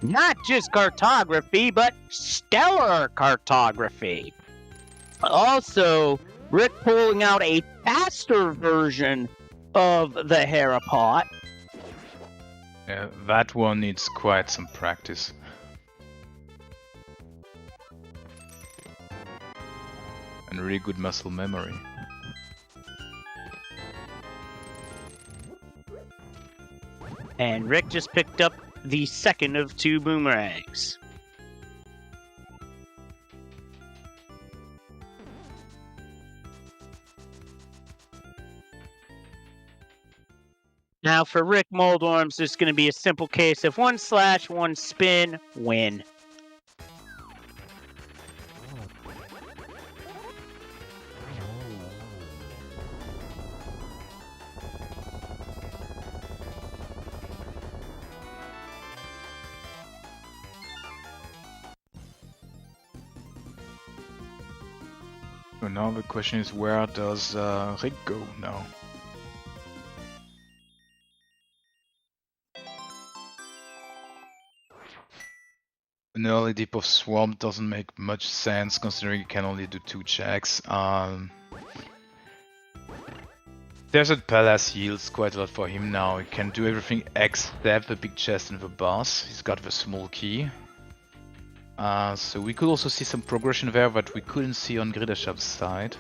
Speaker 2: Not just cartography, but stellar cartography. Also, Rick pulling out a faster version of the Herapot.
Speaker 3: Yeah, that one needs quite some practice. And really good muscle memory.
Speaker 2: And Rick just picked up the second of 2 boomerangs. Now for Rick Moldorms, it's going to be a simple case of 1 slash, 1 spin, win.
Speaker 3: So now the question is, where does Rick go now? An early dip of Swamp doesn't make much sense considering you can only do 2 checks. Desert Palace yields quite a lot for him now. He can do everything except the big chest and the boss. He's got the small key. So we could also see some progression there that we couldn't see on Gridasham's side.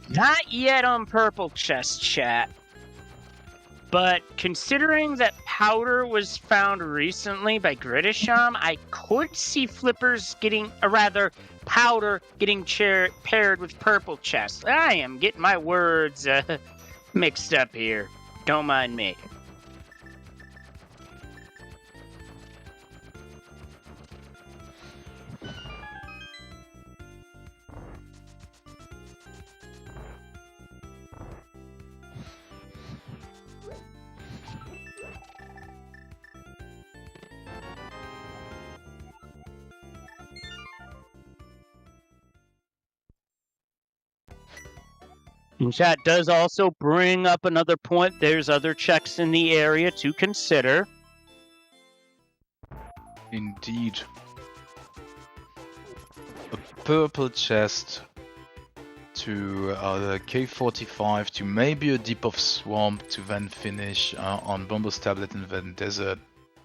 Speaker 2: Not yet on purple chest, chat. But considering that powder was found recently by gridasham, I could see flippers getting, or rather, powder getting paired with purple chest. I am getting my words mixed up here. Don't mind me. And chat does also bring up another point. There's other checks in the area to consider.
Speaker 3: Indeed. A purple chest to the K45 to maybe a Deep of Swamp to then finish on Bombo's Tablet and then Desert.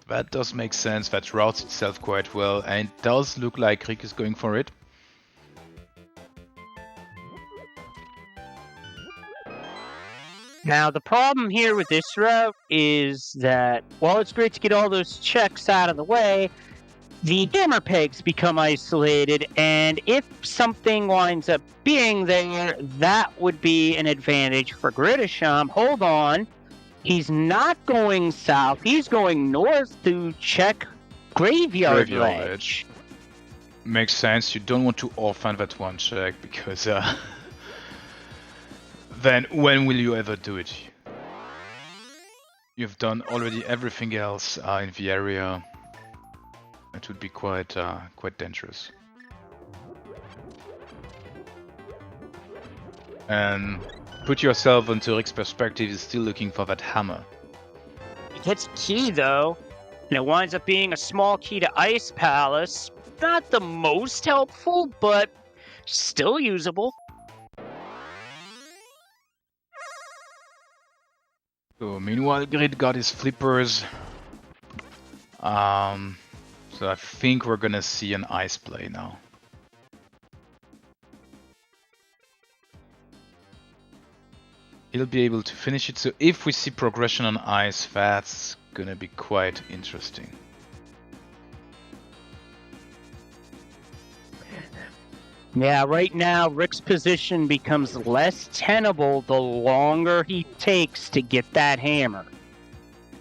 Speaker 3: That does make sense. That routes itself quite well, and it does look like Rick is going for it.
Speaker 2: Now, the problem here with this route is that, while it's great to get all those checks out of the way, the hammer pegs become isolated, and if something winds up being there, that would be an advantage for gridasham. Hold on. He's not going south. He's going north to check Graveyard Ledge.
Speaker 3: Makes sense. You don't want to orphan that one check, because then when will you ever do it? You've done already everything else in the area. It would be quite dangerous. And put yourself into Rick's perspective, he's still looking for that hammer.
Speaker 2: It gets a key though, and it winds up being a small key to Ice Palace. Not the most helpful, but still usable.
Speaker 3: So meanwhile, Grid got his flippers. So I think we're gonna see an ice play now. He'll be able to finish it. So if we see progression on ice, that's gonna be quite interesting.
Speaker 2: Yeah, right now, Rick's position becomes less tenable the longer he takes to get that hammer.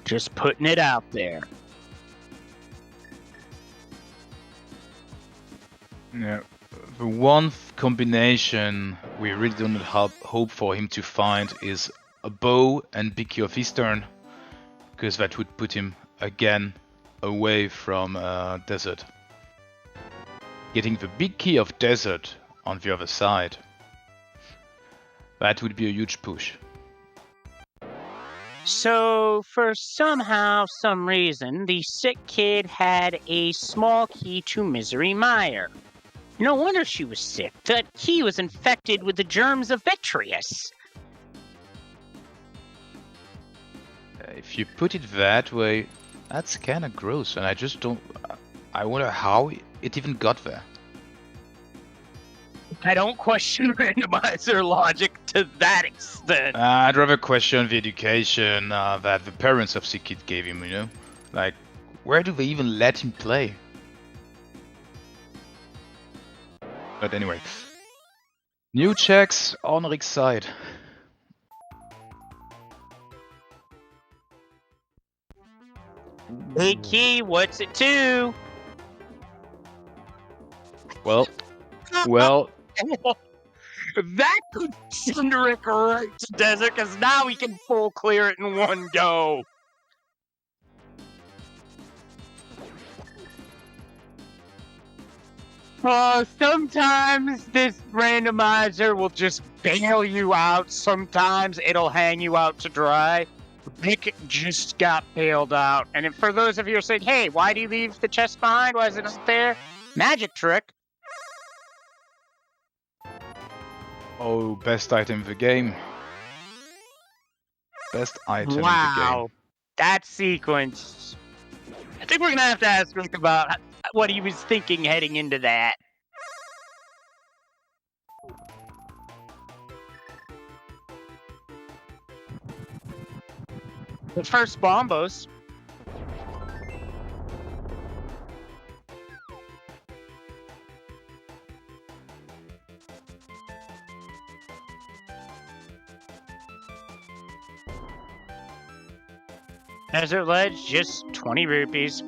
Speaker 2: Just putting it out there.
Speaker 3: Yeah, the one combination we really don't hope for him to find is a bow and big key of Eastern, because that would put him again away from Desert. Getting the big key of Desert on the other side, that would be a huge push.
Speaker 2: So, for some reason, the sick kid had a small key to Misery Mire. No wonder she was sick. That key was infected with the germs of Vitreous.
Speaker 3: If you put it that way, that's kinda gross, and I just don't... I wonder how it even got there.
Speaker 2: I don't question randomizer logic to that extent.
Speaker 3: I'd rather question the education that the parents of the kid gave him, you know? Like, where do they even let him play? But anyway. New checks on Rick's side.
Speaker 2: Big key, what's it to?
Speaker 3: Well.
Speaker 2: That could send Rick right to Desert, because now he can full clear it in one go. Sometimes this randomizer will just bail you out. Sometimes it'll hang you out to dry. Nick just got bailed out. And for those of you who are saying, hey, why do you leave the chest behind? Why is it not there? Magic trick.
Speaker 3: Oh, best item in the game. Best item in the game.
Speaker 2: Wow. That sequence. I think we're going to have to ask Rick about what he was thinking heading into that. But first, Bombos. Desert Ledge, just 20 rupees.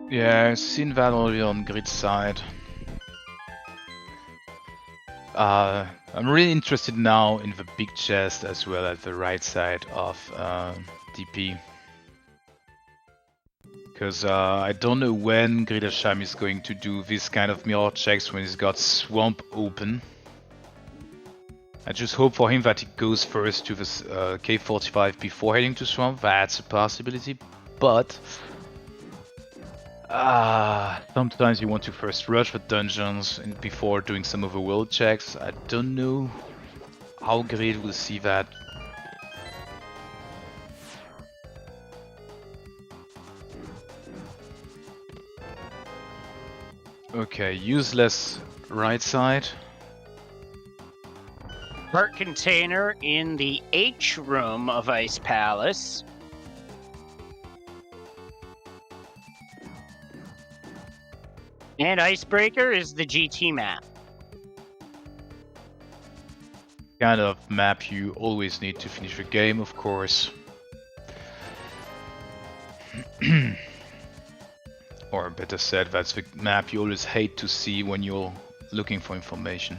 Speaker 3: Yeah, I've seen that already on grid side. I'm really interested now in the big chest as well as the right side of DP. Because I don't know when gridasham is going to do this kind of mirror checks when he's got swamp open. I just hope for him that he goes first to this K45 before heading to swamp. That's a possibility, but sometimes you want to first rush the dungeons and before doing some of the world checks. I don't know how Grid will see that. Okay, useless right side.
Speaker 2: Heart container in the H room of Ice Palace. And Icebreaker is the GT map.
Speaker 3: Kind of map you always need to finish the game, of course. Or better said, that's the map you always hate to see when you're looking for information.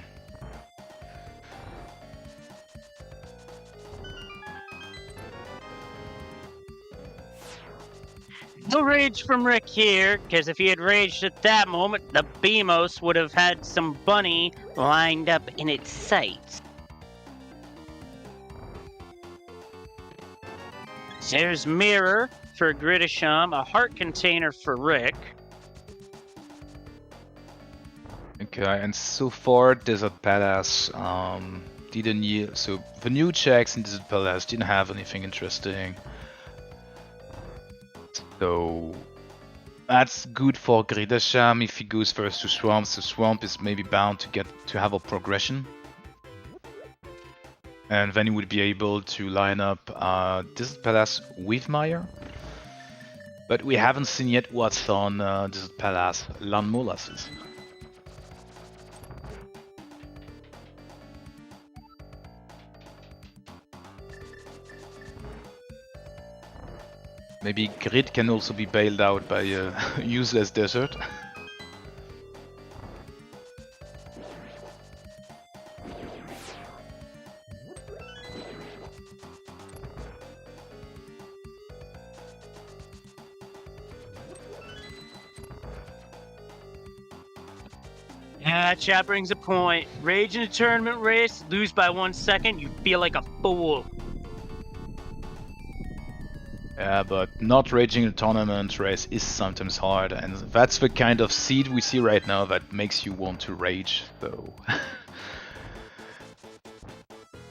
Speaker 2: No rage from Rick here, because if he had raged at that moment, the Beamos would have had some bunny lined up in its sights. There's Mirror for Gridasham, a heart container for Rick.
Speaker 3: Okay, and so far Desert Palace didn't yield, so the new checks in Desert Palace didn't have anything interesting. So that's good for Gridasham if he goes first to Swamp, so Swamp is maybe bound to have a progression. And then he would be able to line up Desert Palace with Meyer. But we haven't seen yet what's on Desert Palace Land Molasses. Maybe Grid can also be bailed out by a useless desert.
Speaker 2: Yeah, chat brings a point. Rage in a tournament race, lose by 1 second, you feel like a fool.
Speaker 3: Yeah, but not raging a tournament race is sometimes hard, and that's the kind of seed we see right now that makes you want to rage, so...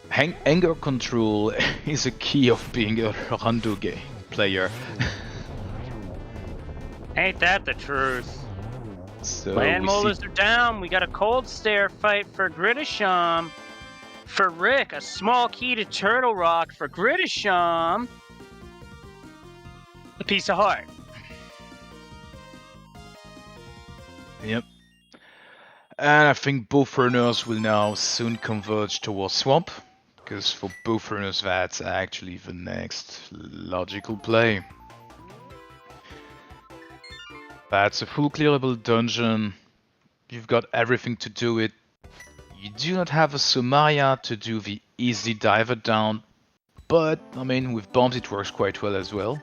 Speaker 3: Anger control is a key of being a rando game player.
Speaker 2: Ain't that the truth?
Speaker 3: So
Speaker 2: Land molars are down, we got a cold stare fight for Gridasham. For Rick, a small key to Turtle Rock for Gridasham. A piece of heart.
Speaker 3: Yep. And I think both runners will now soon converge towards Swamp, because for both runners that's actually the next logical play. That's a full clearable dungeon. You've got everything to do it. You do not have a Somaria to do the easy diver down, but I mean with bombs it works quite well as well.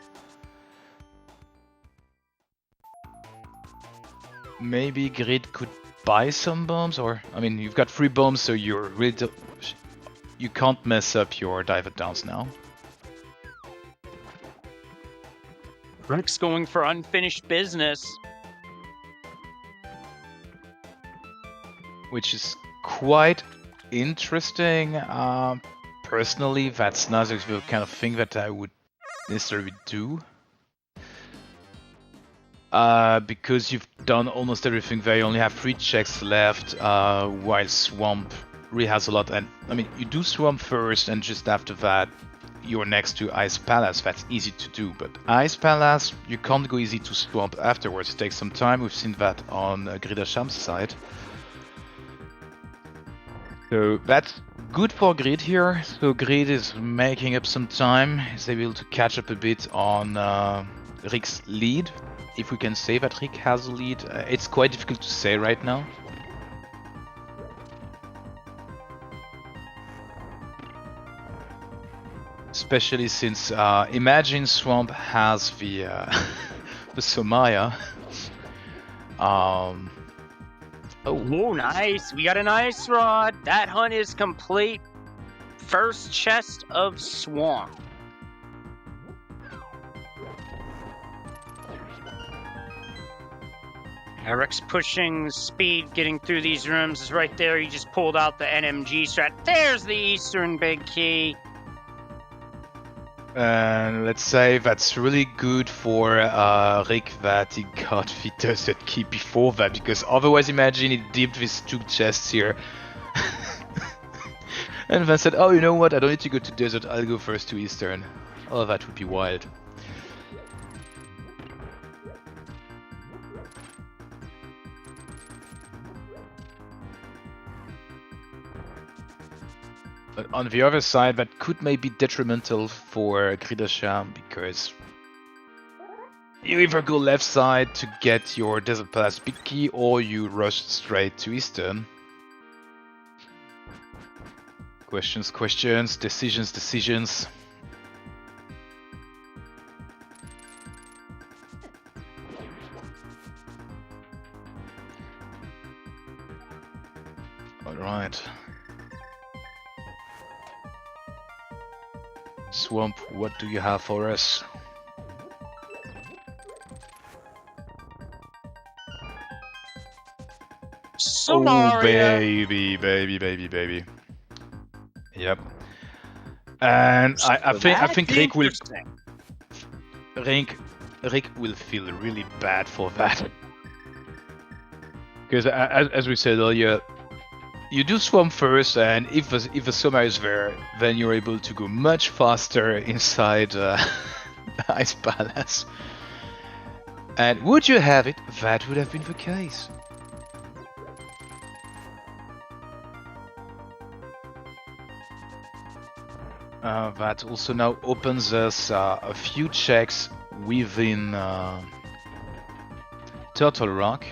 Speaker 3: Maybe Grid could buy some bombs, or I mean you've got 3 bombs, so you're really you can't mess up your diver downs now.
Speaker 2: Rick's going for unfinished business.
Speaker 3: Which is quite interesting. Personally, that's not the kind of thing that I would necessarily do. Because you've done almost everything there, you only have 3 checks left, while Swamp really has a lot. And I mean, you do Swamp first, and just after that, you're next to Ice Palace. That's easy to do, but Ice Palace, you can't go easy to Swamp afterwards. It takes some time. We've seen that on Gridasham's side. So that's good for Grid here. So Grid is making up some time. He's able to catch up a bit on Rick's lead. If we can say that Rick has a lead, it's quite difficult to say right now. Especially since Imagine Swamp has the the Somaya. Oh,
Speaker 2: nice. We got an ice rod. That hunt is complete. First chest of Swamp. Eric's pushing speed, getting through these rooms is right there. He just pulled out the NMG strat. There's the Eastern big key.
Speaker 3: And let's say that's really good for Rick that he got the desert key before that, because otherwise imagine he dipped these 2 chests here. And then said, oh, you know what, I don't need to go to desert, I'll go first to Eastern. Oh, that would be wild. But on the other side, that could maybe be detrimental for Gridasham, because you either go left side to get your Desert Palace big key, or you rush straight to Eastern. Questions, questions, decisions, decisions. Alright. Swamp, what do you have for us?
Speaker 2: Somaria.
Speaker 3: Oh, baby, baby, baby, baby. Yep. And I think Rick will feel really bad for that. Because as we said earlier, you do Swamp first, and if the Soma is there, then you're able to go much faster inside the Ice Palace. And would you have it, that would have been the case. That also now opens us a few checks within Turtle Rock.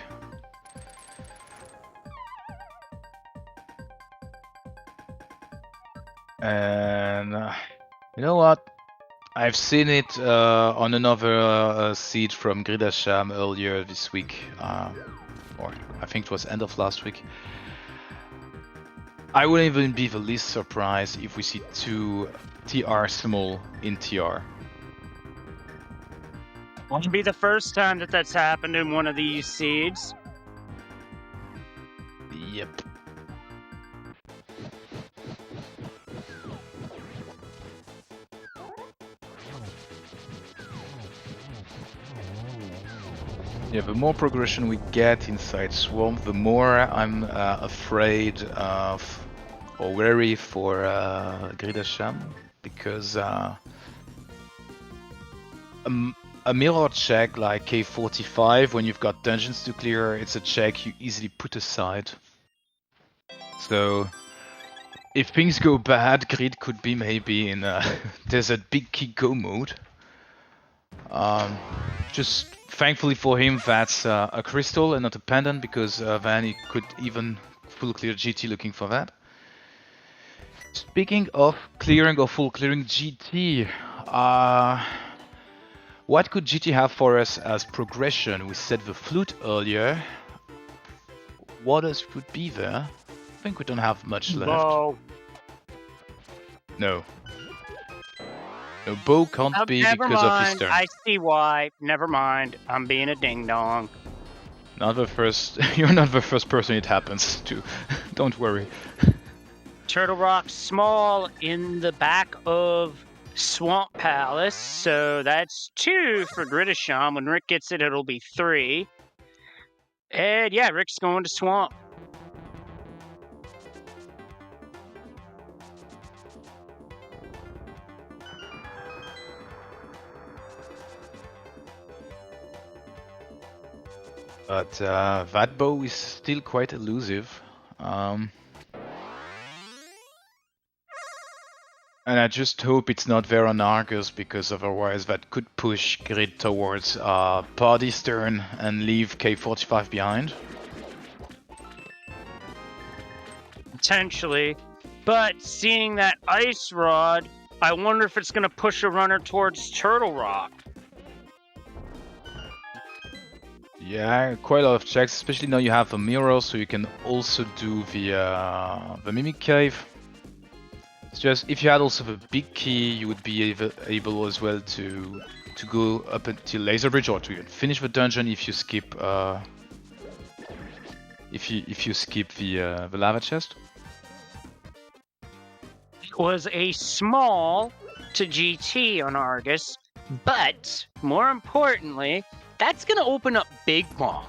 Speaker 3: And you know what? I've seen it on another seed from Gridasham earlier this week, or I think it was end of last week. I wouldn't even be the least surprised if we see 2 TR small in TR.
Speaker 2: Won't be the first time that that's happened in one of these seeds.
Speaker 3: Yep. Yeah, the more progression we get inside Swamp, the more I'm afraid of, or wary for Gridasham, because a mirror check like K45, when you've got dungeons to clear, it's a check you easily put aside. So if things go bad, Grid could be maybe in Desert Big Key Go mode. Just thankfully for him, that's a crystal and not a pendant, because then he could even full clear GT looking for that. Speaking of clearing or full clearing GT, what could GT have for us as progression? We said the flute earlier. What else would be there? I think we don't have much left.
Speaker 2: Bow.
Speaker 3: No. No, Bo can't
Speaker 2: Oh,
Speaker 3: be
Speaker 2: never
Speaker 3: because of his
Speaker 2: mind.
Speaker 3: turn.
Speaker 2: I see why. Never mind. I'm being a ding dong.
Speaker 3: Not the first. You're not the first person it happens to. Don't worry.
Speaker 2: Turtle Rock small in the back of Swamp Palace, so that's 2 for Gridasham. When Rick gets it, it'll be 3. And yeah, Rick's going to Swamp.
Speaker 3: But that bow is still quite elusive. And I just hope it's not there on Argus, because otherwise that could push Grid towards Party's turn and leave K45 behind.
Speaker 2: Potentially. But seeing that Ice Rod, I wonder if it's going to push a runner towards Turtle Rock.
Speaker 3: Yeah, quite a lot of checks, especially now you have the mirror, so you can also do the Mimic Cave. It's just, if you had also the big key, you would be able as well to go up until Laser Bridge, or to even finish the dungeon if you skip if you skip the lava chest.
Speaker 2: It was a small to GT on Argus, but more importantly, that's going to open up Big Bomb.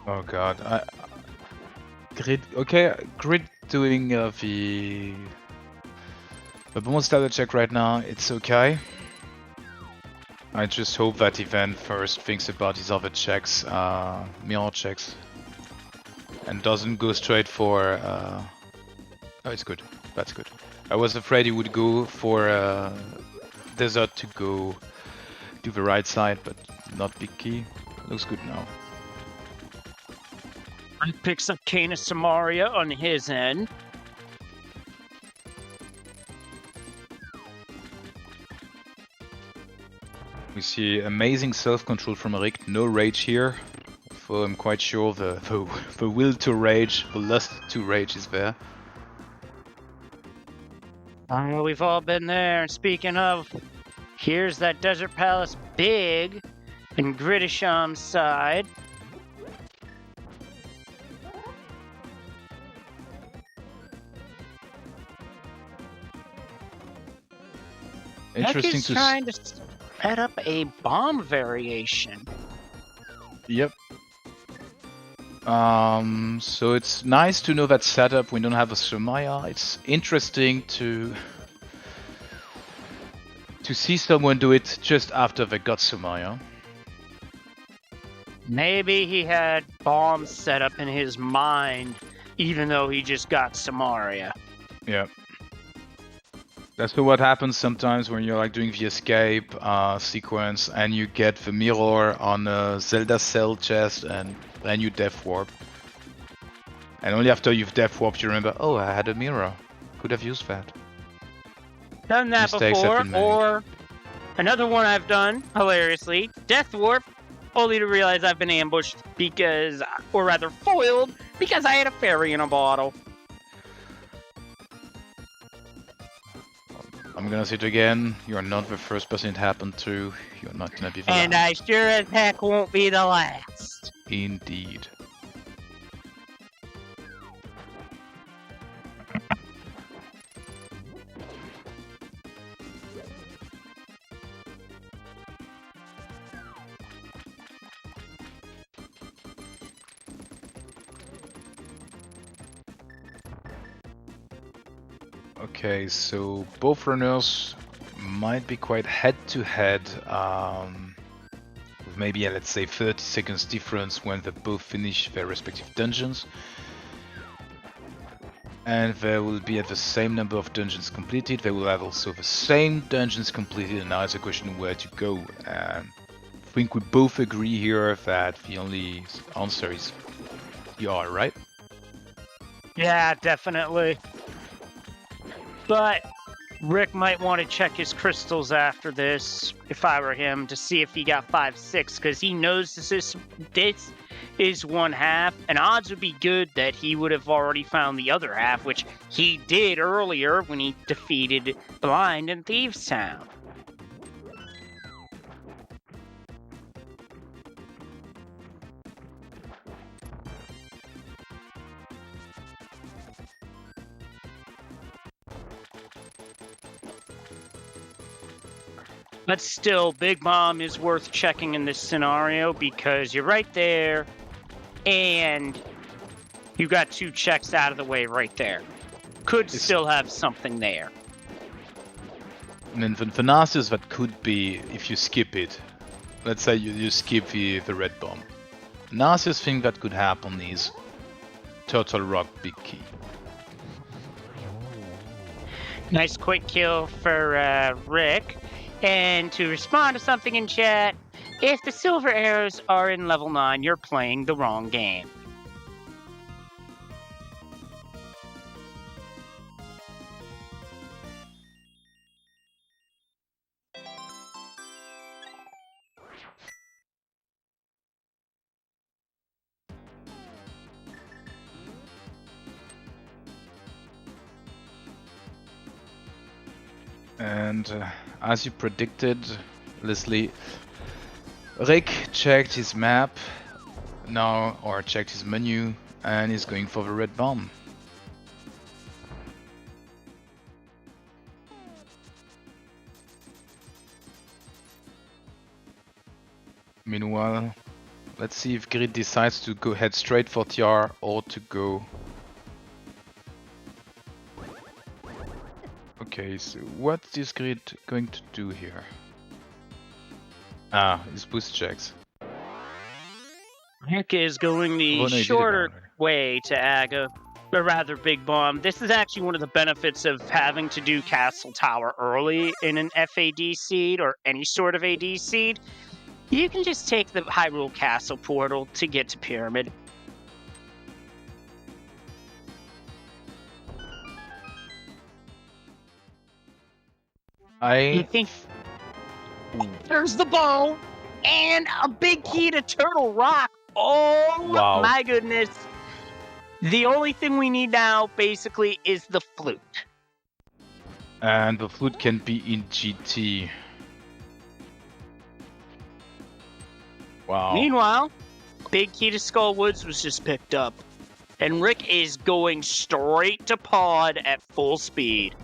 Speaker 3: Oh god, Grid, okay, Grid doing the bonus status check right now, it's okay. I just hope that Event first thinks about his other checks, mirror checks, and doesn't go straight for... Oh, it's good, that's good. I was afraid he would go for Desert to go do the right side, but not big key. Looks good now.
Speaker 2: He picks up Kana Samaria on his end.
Speaker 3: We see amazing self-control from Rick, no rage here. So I'm quite sure the will to rage, the lust to rage is there.
Speaker 2: We've all been there. And speaking of, here's that Desert Palace big in Gridasham's side.
Speaker 3: Interesting
Speaker 2: He's
Speaker 3: to
Speaker 2: trying to set up a bomb variation.
Speaker 3: Yep. So it's nice to know that setup. We don't have a Sumaya. It's interesting to see someone do it just after they got Sumaya.
Speaker 2: Maybe he had bombs set up in his mind, even though he just got Samaria.
Speaker 3: Yeah. That's what happens sometimes when you're like doing the escape sequence and you get the mirror on a Zelda cell chest and then you death warp. And only after you've death warped you remember, oh, I had a mirror. Could have used that.
Speaker 2: Done that
Speaker 3: Mistakes have
Speaker 2: before,
Speaker 3: been made.
Speaker 2: or another one I've done, hilariously, death warp, only to realize I've been ambushed because, or rather foiled, because I had a fairy in a bottle.
Speaker 3: I'm gonna say it again, you're not the first person it happened to, you're not gonna be the
Speaker 2: And
Speaker 3: last.
Speaker 2: I sure as heck won't be the last.
Speaker 3: Indeed. Okay, so both runners might be quite head-to-head, with maybe, let's say, 30 seconds difference when they both finish their respective dungeons. And they will be at the same number of dungeons completed. They will have also the same dungeons completed, and now it's a question where to go. I think we both agree here that the only answer is ER, right?
Speaker 2: Yeah, definitely. But Rick might want to check his crystals after this, if I were him, to see if he got 5-6, because he knows this is one half, and odds would be good that he would have already found the other half, which he did earlier when he defeated Blind in Thieves Town. But still, Big Mom is worth checking in this scenario because you're right there, and you got 2 checks out of the way right there. Could still have something there.
Speaker 3: And then the fastest that could be if you skip it. Let's say you skip the red bomb. The nastiest thing that could happen is Turtle Rock Big Key.
Speaker 2: Nice quick kill for Rick. And to respond to something in chat, if the silver arrows are in level 9, you're playing the wrong game.
Speaker 3: And as you predicted, Leslie, Rick checked his map now, or checked his menu, and is going for the red bomb. Meanwhile, let's see if Grid decides to go head straight for TR or to go. Okay, so what is Grid going to do here? Ah, his boost checks.
Speaker 2: Rick is going the shorter way to Aga, or rather Big Bomb. This is actually one of the benefits of having to do Castle Tower early in an FAD seed or any sort of AD seed. You can just take the Hyrule Castle portal to get to Pyramid.
Speaker 3: I
Speaker 2: think there's the bow and a big key to Turtle Rock. Oh
Speaker 3: wow.
Speaker 2: My goodness. The only thing we need now basically is the flute.
Speaker 3: And the flute can be in GT. Wow.
Speaker 2: Meanwhile, big key to Skull Woods was just picked up. And Rick is going straight to pod at full speed.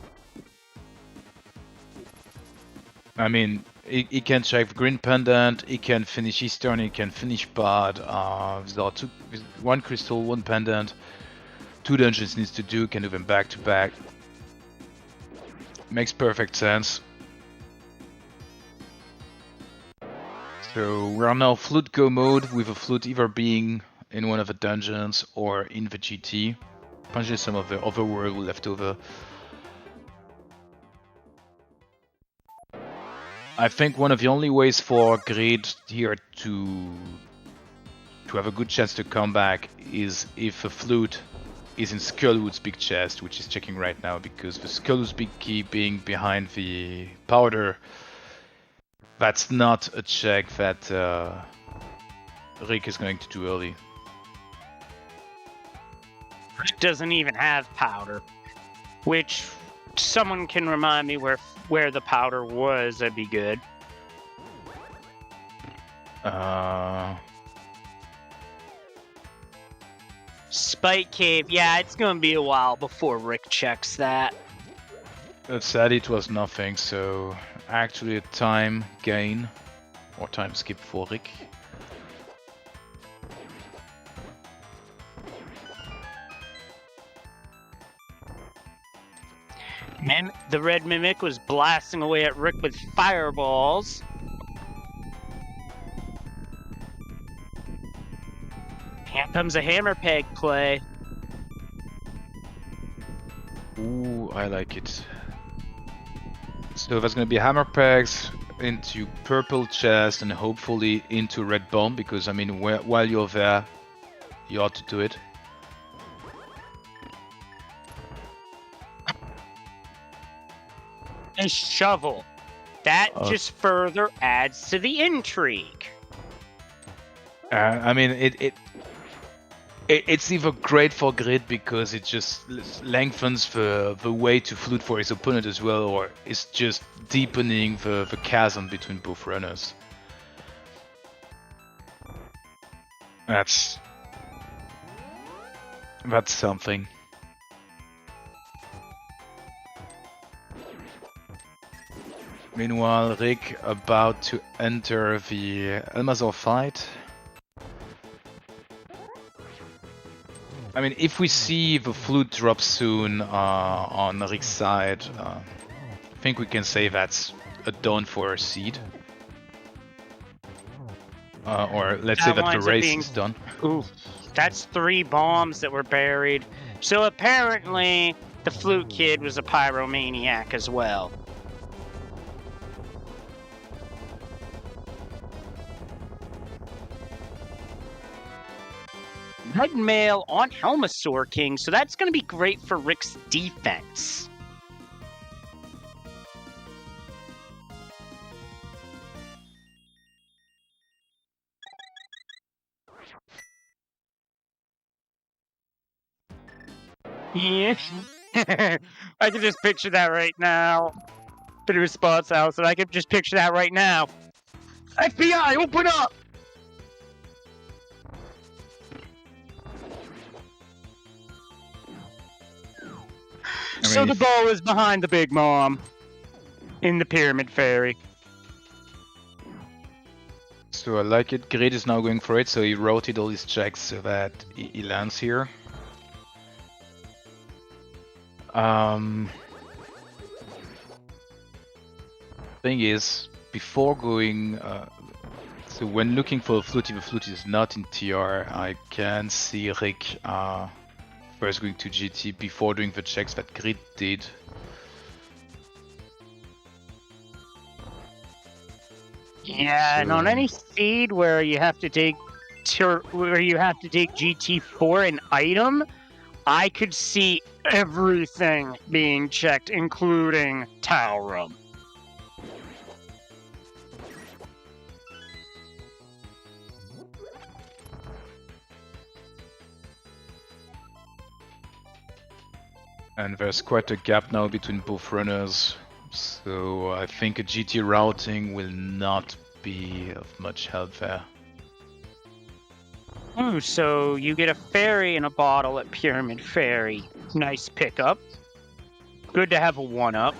Speaker 3: I mean, he can check the Green Pendant, he can finish Eastern, he can finish Pod. There are 1 crystal, 1 pendant, 2 dungeons needs to do, can do them back to back. Makes perfect sense. So we are now Flute Go mode, with a flute either being in one of the dungeons or in the GT. Punching some of the overworld left over. I think one of the only ways for Grid here to have a good chance to come back is if a flute is in Skullwood's big chest, which is checking right now, because the Skullwood's big key being behind the powder, that's not a check that Rick is going to do early.
Speaker 2: Rick doesn't even have powder, which someone can remind me where the powder was, that'd be good. Spike Cave, yeah, it's gonna be a while before Rick checks that.
Speaker 3: Sad it was nothing, so actually a time gain, or time skip for Rick.
Speaker 2: Man, the red mimic was blasting away at Rick with fireballs. Here comes a hammer peg play.
Speaker 3: Ooh, I like it. So there's gonna be hammer pegs into purple chest and hopefully into red bomb, because I mean, while you're there, you ought to do it.
Speaker 2: a shovel. That just further adds to the intrigue.
Speaker 3: I mean, it's either great for Grid because it just lengthens the way to flute for his opponent as well, or it's just deepening the chasm between both runners. That's something. Meanwhile, Rick about to enter the Elmazor fight. I mean, if we see the flute drop soon on Rick's side, I think we can say that's a done for a seed. Or let's say that the race is done.
Speaker 2: Ooh, that's 3 bombs that were buried. So apparently, the flute kid was a pyromaniac as well. Red mail on Helmasaur King, so that's going to be great for Rick's defense. Yeah. I can just picture that right now. Bit of response house, and I can just picture that right now. FBI, open up! So the ball is behind the Big Mom in the Pyramid Fairy.
Speaker 3: So I like it. Grid is now going for it, so he rotated all his checks so that he lands here. Thing is, before going, so when looking for a flute, if the flute is not in TR, I can see Rick first going to GT before doing the checks that Grid did.
Speaker 2: Yeah, and on any feed where you have to dig GT for an item, I could see everything being checked, including Taurum.
Speaker 3: And there's quite a gap now between both runners, so I think a GT routing will not be of much help there.
Speaker 2: Ooh, so you get a fairy in a bottle at Pyramid Fairy. Nice pickup. Good to have a 1-up.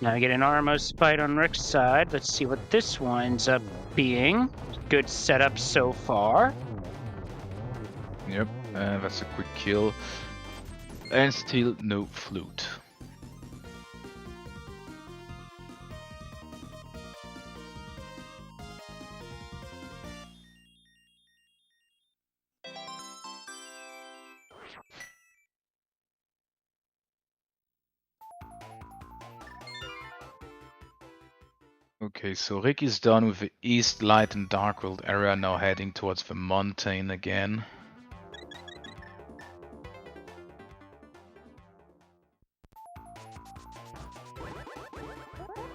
Speaker 2: Now I get an Armos fight on Rick's side. Let's see what this winds up being. Good setup so far.
Speaker 3: Yep, and that's a quick kill. And still no flute. Okay, so Rick is done with the East Light and Dark World area, now heading towards the mountain again.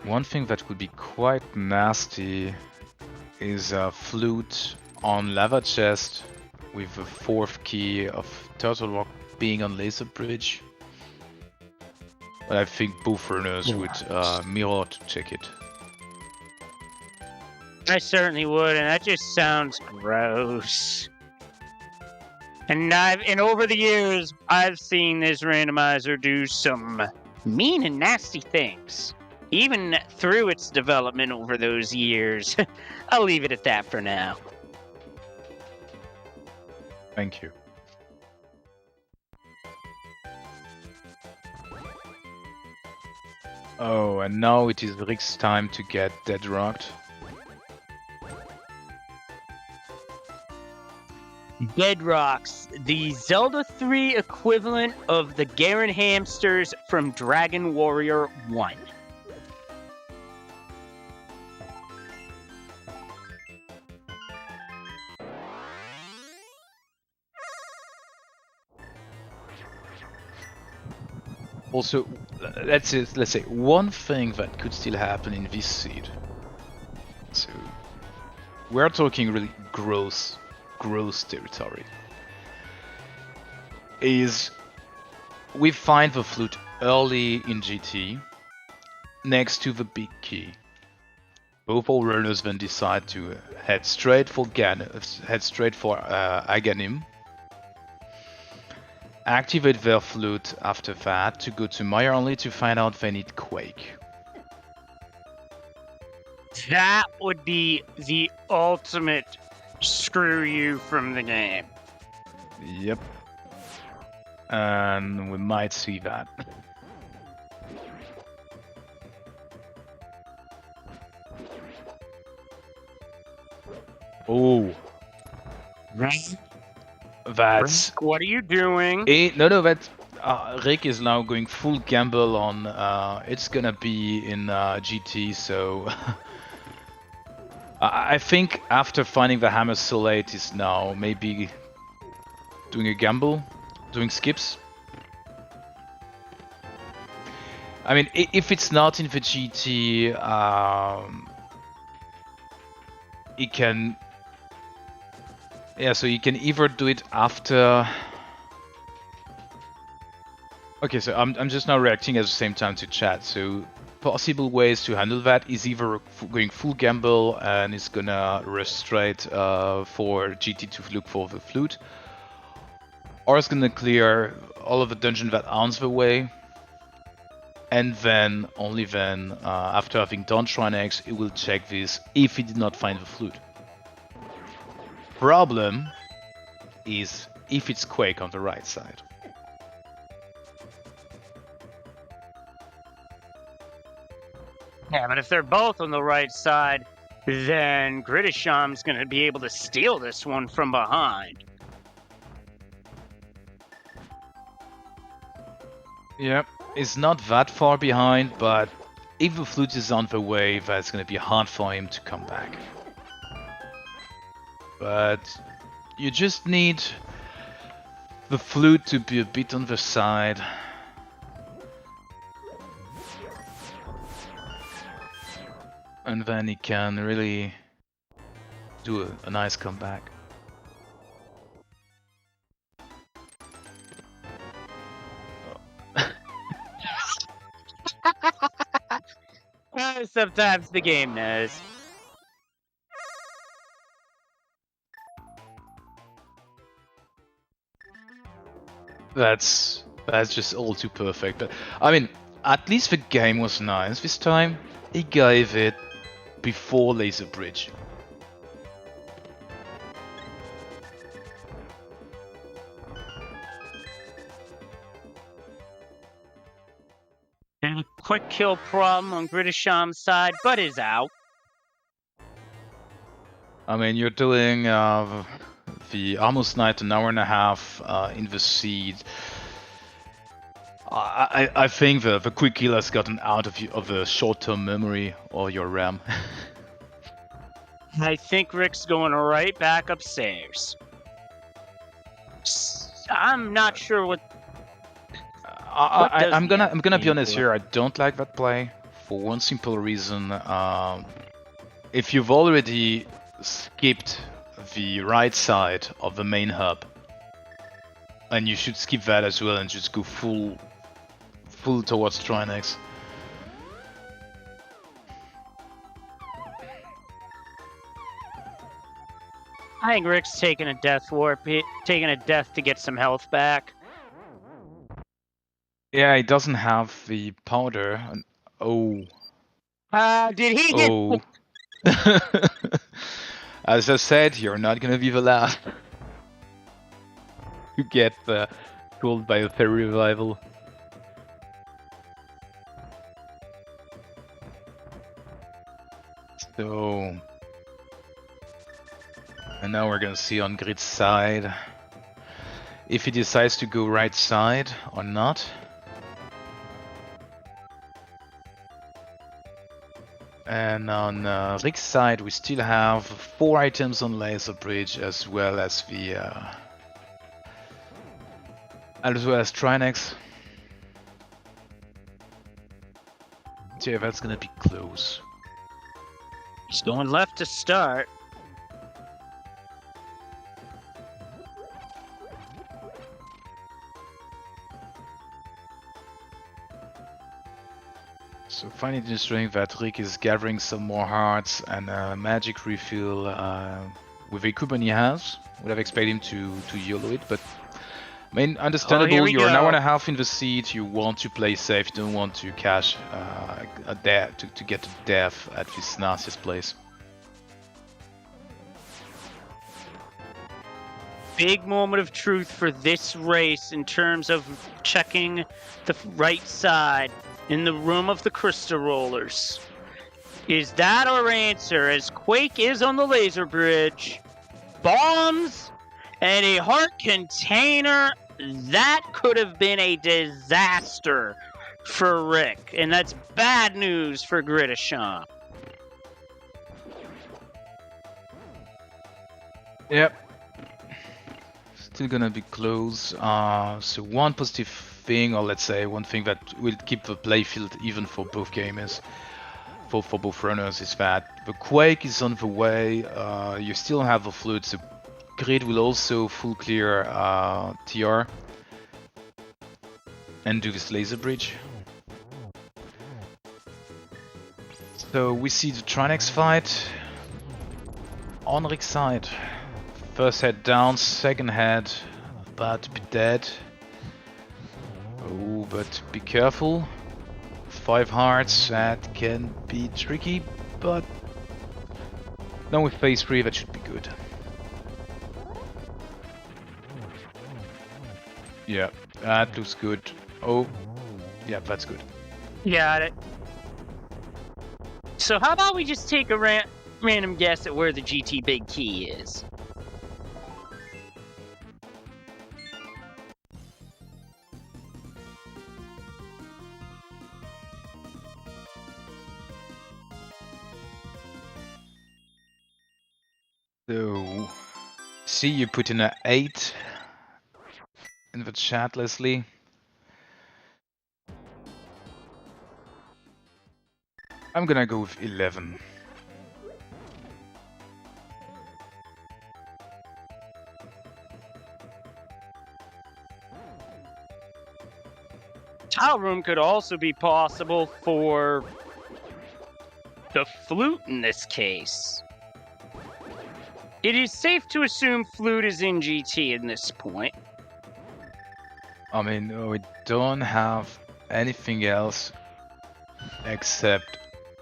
Speaker 3: One thing that could be quite nasty is a flute on Lava Chest with the 4th key of Turtle Rock being on Laser Bridge. But I think both runners would mirror to check it.
Speaker 2: I certainly would, and that just sounds gross. And over the years, I've seen this randomizer do some mean and nasty things. Even through its development over those years. I'll leave it at that for now.
Speaker 3: Thank you. Oh, and now it is Rick's time to get dead rocked.
Speaker 2: Bedrocks, the Zelda 3 equivalent of the Garen hamsters from Dragon Warrior 1.
Speaker 3: Also, let's say one thing that could still happen in this seed. So we're talking really gross territory. Is we find the flute early in GT next to the big key. Both our runners then decide to head straight for Aghanim. Activate their flute after that to go to Mire only to find out they need Quake.
Speaker 2: That would be the ultimate screw you from the game.
Speaker 3: Yep. And we might see that. Oh. That's...
Speaker 2: What are you doing?
Speaker 3: No, that Rick is now going full gamble on it's gonna be in GT, so I think after finding the hammer so late is now maybe doing a gamble, doing skips. I mean, if it's not in the GT, it can... Yeah, so you can either do it after... Okay, so I'm just now reacting at the same time to chat. So possible ways to handle that is either going full gamble and it's gonna rush straight for GT to look for the flute, or it's gonna clear all of the dungeon that on the way, and then, only then, after having done Shrine X, it will check this if it did not find the flute. Problem is if it's Quake on the right side.
Speaker 2: Yeah, but if they're both on the right side, then Gridasham's going to be able to steal this one from behind.
Speaker 3: Yep, it's not that far behind, but if the flute is on the way, that's going to be hard for him to come back. But you just need the flute to be a bit on the side. And then he can really do a nice comeback.
Speaker 2: Sometimes the game knows.
Speaker 3: That's just all too perfect. But I mean, at least the game was nice this time. He gave it before Laser Bridge.
Speaker 2: And a quick kill problem on Gridasham's side, but is out.
Speaker 3: I mean, you're doing the almost night an hour and a half in the seed. I think the quick kill has gotten out of the short-term memory or your RAM.
Speaker 2: I think Rick's going right back upstairs. I'm not sure what.
Speaker 3: I'm gonna be honest here. I don't like that play for one simple reason. If you've already skipped the right side of the main hub, and you should skip that as well and just go full towards Trinex.
Speaker 2: I think Rick's taking a death warp, taking a death to get some health back.
Speaker 3: Yeah, he doesn't have the powder. And, oh.
Speaker 2: Did he get?
Speaker 3: Oh. As I said, you're not gonna be the last to get killed by a fairy revival. So And now we're gonna see on grid side if he decides to go right side or not. And on Rick's side, we still have 4 items on Laser Bridge as well as the Trinex. So yeah, that's gonna be close.
Speaker 2: He's going left to start.
Speaker 3: So finding it interesting that Rick is gathering some more hearts and a magic refill with the equipment he has. Would have expected him to YOLO it, but I mean, understandable. You're an hour and a half in the seat. You want to play safe. You don't want to cash to get to death at this nastiest place.
Speaker 2: Big moment of truth for this race in terms of checking the right side in the room of the crystal rollers. Is that our answer? As Quake is on the laser bridge, bombs and a heart container, that could have been a disaster for Rick, and that's bad news for gridasham.
Speaker 3: Yep. Still gonna be close. So one positive thing, or let's say one thing that will keep the playfield even for both gamers, for both runners, is that the Quake is on the way. You still have the Flood, so Grid will also full clear TR and do this laser bridge. So we see the Trinex fight on Rick's side. First head down, second head about to be dead. Oh, but be careful. 5 hearts, that can be tricky, but now with phase 3 that should be good. Yeah, that looks good. Oh, yeah, that's good.
Speaker 2: Got it. So how about we just take a random guess at where the GT big key is?
Speaker 3: So, see, you put in an 8 in the chat, Leslie. I'm gonna go with 11.
Speaker 2: Tile room could also be possible for the flute in this case. It is safe to assume flute is in GT in this point.
Speaker 3: I mean, we don't have anything else except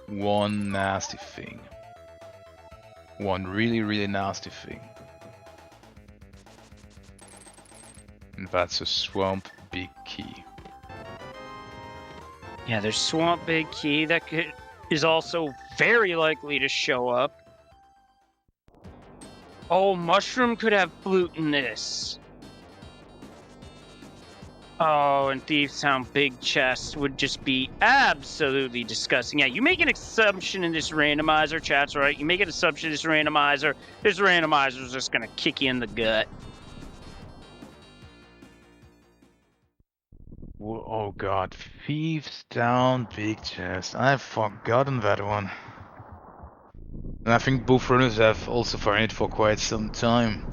Speaker 3: one nasty thing. One really, really nasty thing. And that's a swamp big key.
Speaker 2: Yeah, there's swamp big key that is also very likely to show up. Oh, mushroom could have flute in this. Oh, and Thieves Town big chest would just be absolutely disgusting. Yeah, you make an assumption in this randomizer, chat's right. You make an assumption in this randomizer is just gonna kick you in the gut.
Speaker 3: Oh god, Thieves Town big chest. I've forgotten that one. And I think both runners have also found it for quite some time.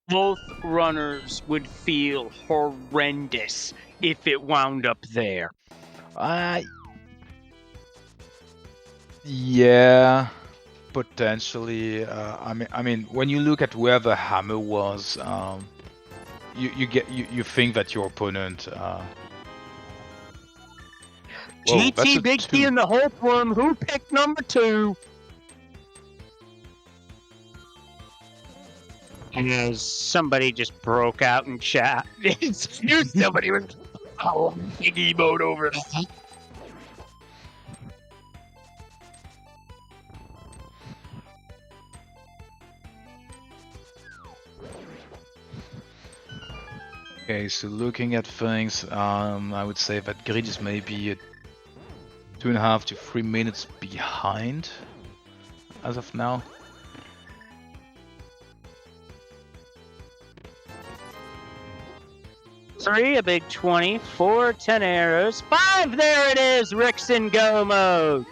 Speaker 2: Both runners would feel horrendous if it wound up there.
Speaker 3: Yeah, potentially. I mean, when you look at where the hammer was, you think that your opponent. Whoa,
Speaker 2: GT big key in the Hope room. Who picked number 2? As somebody just broke out in chat. Somebody was big emote over that.
Speaker 3: Okay, so looking at things, I would say that grid is maybe 2.5 to 3 minutes behind as of now.
Speaker 2: Three, a big 20, 4, 10 arrows, 5, there it is, Rick's in go mode.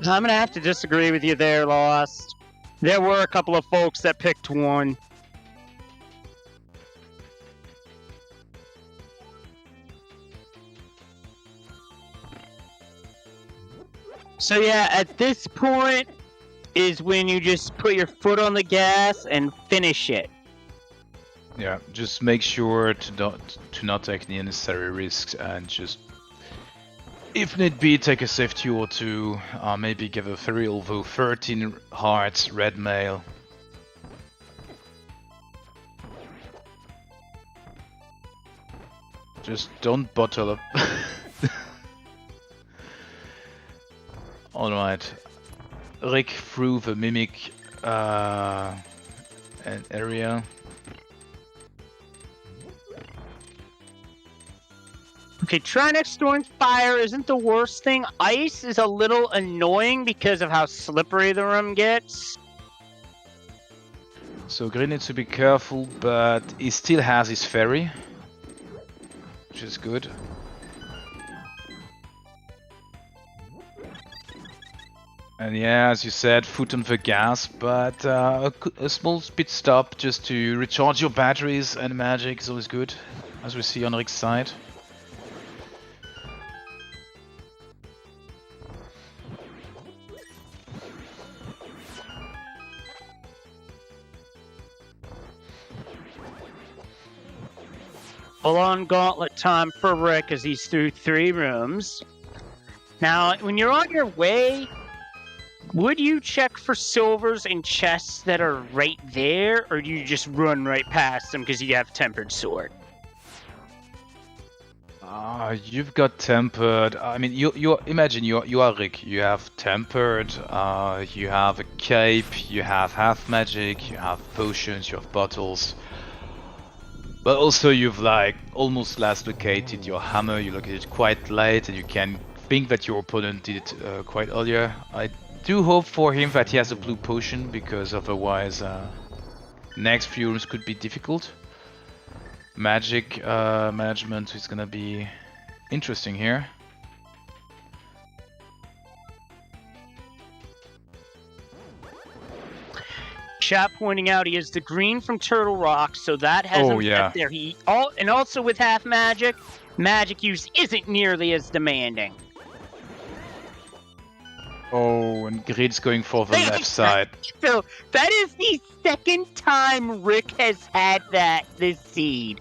Speaker 2: I'm gonna have to disagree with you there, Lost. There were a couple of folks that picked 1. So yeah, at this point is when you just put your foot on the gas and finish it.
Speaker 3: Yeah, just make sure to not take any unnecessary risks and just, if need be, take a safety or two. Maybe give a ferry, although 13 hearts, red mail. Just don't bottle up. Alright. Rick through the mimic area.
Speaker 2: Okay, try next storing fire isn't the worst thing. Ice is a little annoying because of how slippery the room gets.
Speaker 3: So Green needs to be careful, but he still has his ferry, which is good. And yeah, as you said, foot on the gas, but a small pit stop just to recharge your batteries and magic is always good, as we see on Rick's side.
Speaker 2: Full on gauntlet time for Rick as he's through 3 rooms. Now, when you're on your way, would you check for silvers and chests that are right there, or do you just run right past them because you have Tempered Sword?
Speaker 3: You've got tempered. I mean, you imagine you are Rick. You have tempered. You have a cape. You have half magic. You have potions. You have bottles. But also you've like almost last located your hammer. You located quite late, and you can think that your opponent did it quite earlier. I do hope for him that he has a blue potion, because otherwise next few rooms could be difficult. Magic management is gonna be interesting here.
Speaker 2: Chat pointing out he has the green from Turtle Rock, so that hasn't set there. And also with half magic, magic use isn't nearly as demanding.
Speaker 3: Oh, and Grid's going for the left side.
Speaker 2: So that is the second time Rick has had that this seed.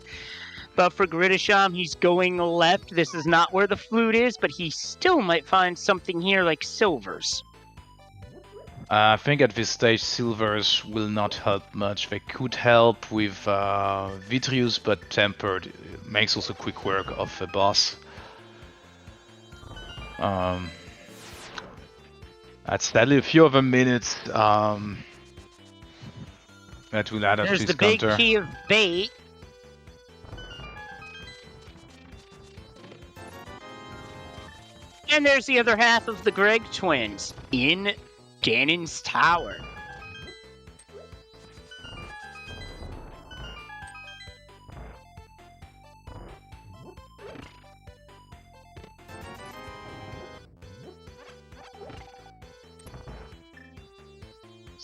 Speaker 2: But for Gridasham, he's going left. This is not where the flute is, but he still might find something here like silvers.
Speaker 3: I think at this stage silvers will not help much. They could help with Vitreous, but Tempered makes also quick work of the boss. That's sadly a few other minutes that will add up to his counter.
Speaker 2: There's the big key of bait. And there's the other half of the Greg twins in Ganon's tower.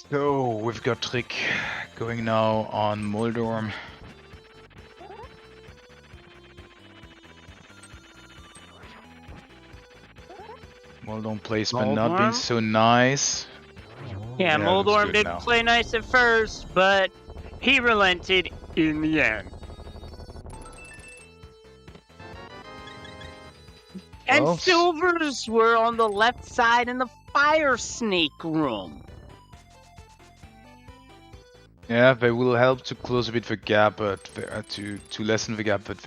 Speaker 3: So we've got Rick going now on Moldorm. Moldorm placement not being so nice.
Speaker 2: Yeah, Moldorm didn't play nice at first, but he relented in the end. And silvers were on the left side in the fire snake room.
Speaker 3: Yeah, they will help to close a bit the gap, but to lessen the gap, but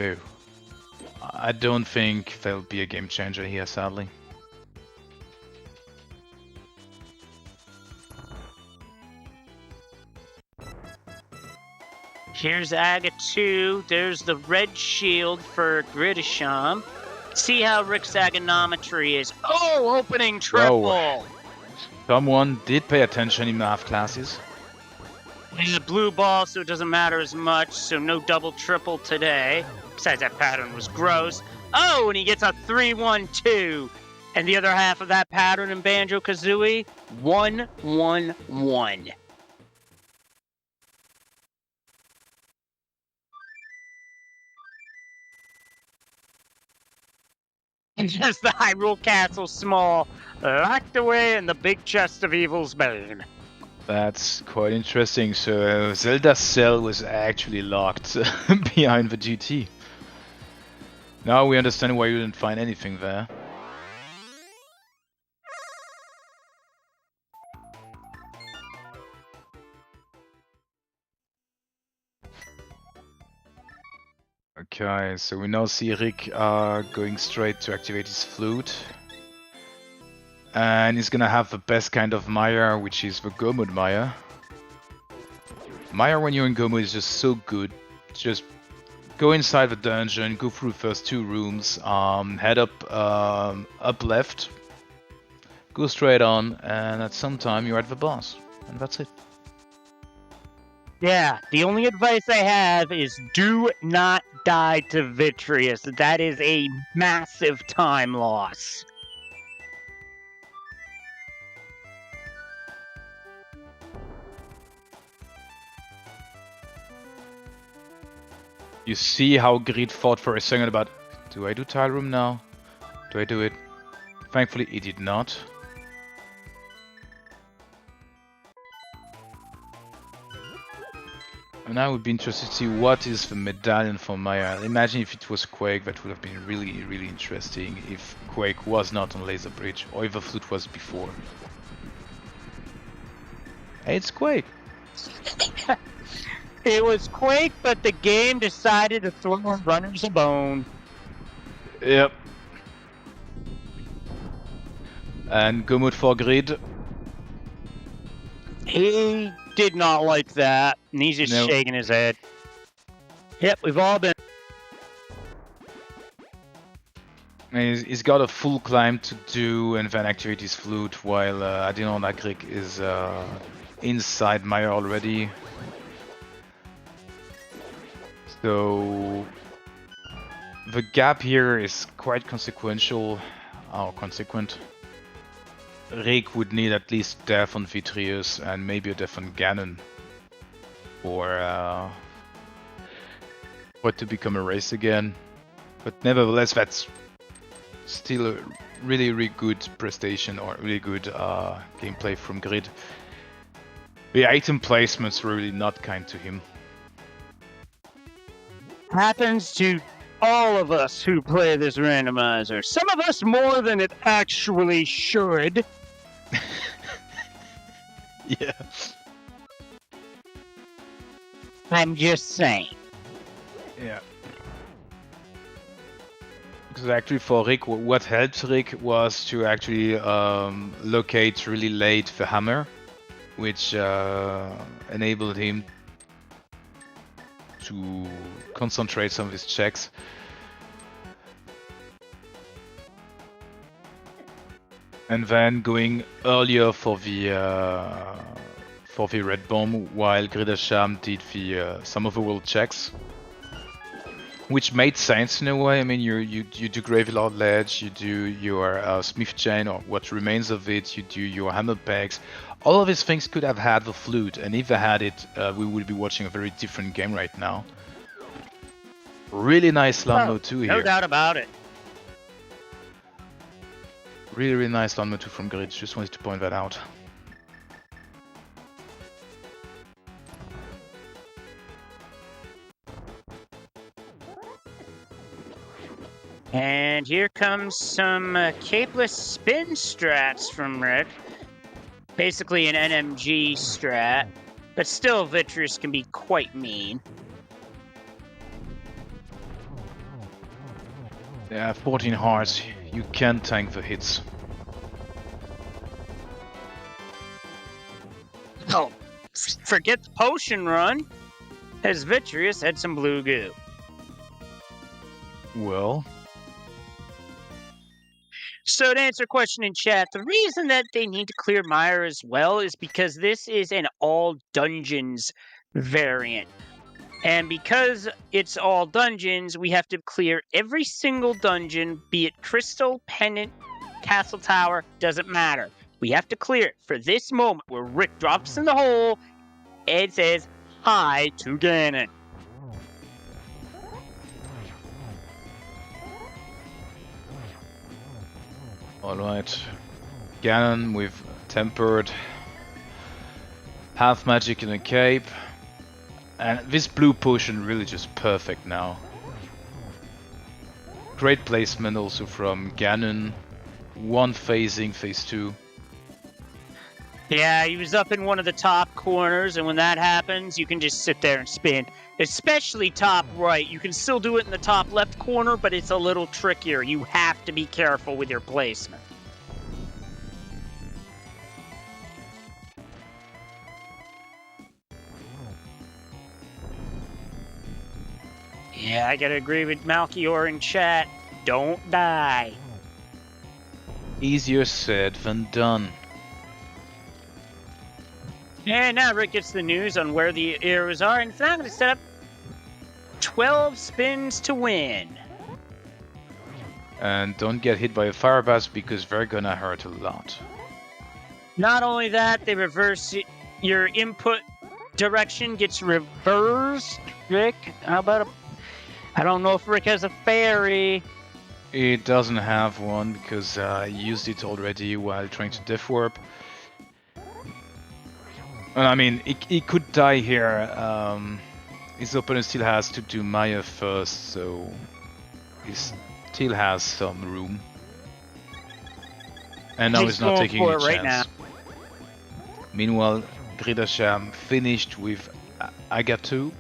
Speaker 3: I don't think they'll be a game changer here, sadly.
Speaker 2: Here's Aga 2. There's the red shield for Gridasham. See how Rick's agonometry is. Oh, opening triple!
Speaker 3: Whoa. Someone did pay attention in math classes.
Speaker 2: He's a blue ball, so it doesn't matter as much, so no double triple today. Besides, that pattern was gross. Oh, and he gets a 3-1-2. And the other half of that pattern in Banjo-Kazooie, 1-1-1. And just the Hyrule Castle small, locked away in the big chest of Evil's Bane.
Speaker 3: That's quite interesting. So Zelda's cell was actually locked behind the GT. Now we understand why you didn't find anything there. Okay, so we now see Rick going straight to activate his flute. And he's gonna have the best kind of Maya, which is the Go Mode Maya. Maya when you're in Go Mode is just so good. Just go inside the dungeon, go through the first 2 rooms, head up left, go straight on, and at some time you're at the boss. And that's it.
Speaker 2: Yeah, the only advice I have is do not die to Vitreous. That is a massive time loss.
Speaker 3: You see how Grid thought for a second about, do I do Tile Room now? Do I do it? Thankfully he did not. And I would be interested to see what is the medallion for Maya. Imagine if it was Quake, that would have been really, really interesting if Quake was not on Laser Bridge, or if the flute was before. Hey, it's Quake!
Speaker 2: It was Quake, but the game decided to throw runners a bone.
Speaker 3: Yep. And Go Mode for Grid.
Speaker 2: He did not like that, and he's just shaking his head. Yep, we've all been.
Speaker 3: He's got a full climb to do and then activate his flute while adirondackrick is inside Maya already. So the gap here is quite consequential, or consequent. Rick would need at least death on Vitreous and maybe a death on Ganon for it to become a race again. But nevertheless, that's still a really, really good prestation or really good gameplay from Grid. The item placements were really not kind to him.
Speaker 2: Happens to all of us who play this randomizer. Some of us more than it actually should.
Speaker 3: Yeah.
Speaker 2: I'm just saying.
Speaker 3: Yeah. Because actually for Rick, what helped Rick was to actually locate really late the hammer, which enabled him to concentrate some of his checks. And then going earlier for the red bomb, while gridasham did the some of the world checks, which made sense in a way. I mean, you do Graveyard Ledge, you do your Smith Chain or what remains of it, you do your hammer pegs. All of these things could have had the flute, and if they had it, we would be watching a very different game right now. Really nice land mode 2 here.
Speaker 2: No doubt about it.
Speaker 3: Really, really nice land mode 2 from Grid. Just wanted to point that out.
Speaker 2: And here comes some capeless spin strats from Rick. Basically an NMG strat, but still Vitreous can be quite mean.
Speaker 3: Yeah, 14 hearts. You can tank the hits.
Speaker 2: Oh, forget the potion run. as Vitreous had some blue goo.
Speaker 3: Well,
Speaker 2: So to answer a question in chat, the reason that they need to clear Mire as well is because this is an all dungeons variant. And because it's all dungeons, we have to clear every single dungeon, be it Crystal, Pendant, Castle Tower, doesn't matter. We have to clear it for this moment where Rick drops in the hole and says, "Hi to Ganon."
Speaker 3: alright. Ganon with tempered, half magic in a cape. And this blue potion really just perfect now. Great placement also from Ganon. One phasing, phase 2.
Speaker 2: Yeah, he was up in one of the top corners, and when that happens, you can just sit there and spin. Especially top right. You can still do it in the top left corner, but it's a little trickier. You have to be careful with your placement. Yeah, I gotta agree with Malchior in chat. Don't die.
Speaker 3: Easier said than done.
Speaker 2: And now Rick gets the news on where the arrows are, and it's now going to set up 12 spins to win.
Speaker 3: And don't get hit by a fire blast because they're gonna hurt a lot.
Speaker 2: Not only that, they reverse it. Your input direction gets reversed. Rick, how about I don't know if Rick has a fairy.
Speaker 3: It doesn't have one because I used it already while trying to death warp. And I mean, he could die here. His opponent still has to do Maya first, so he still has some room. And now he's not taking any chance. Now. Meanwhile, Gridasham finished with Agatu.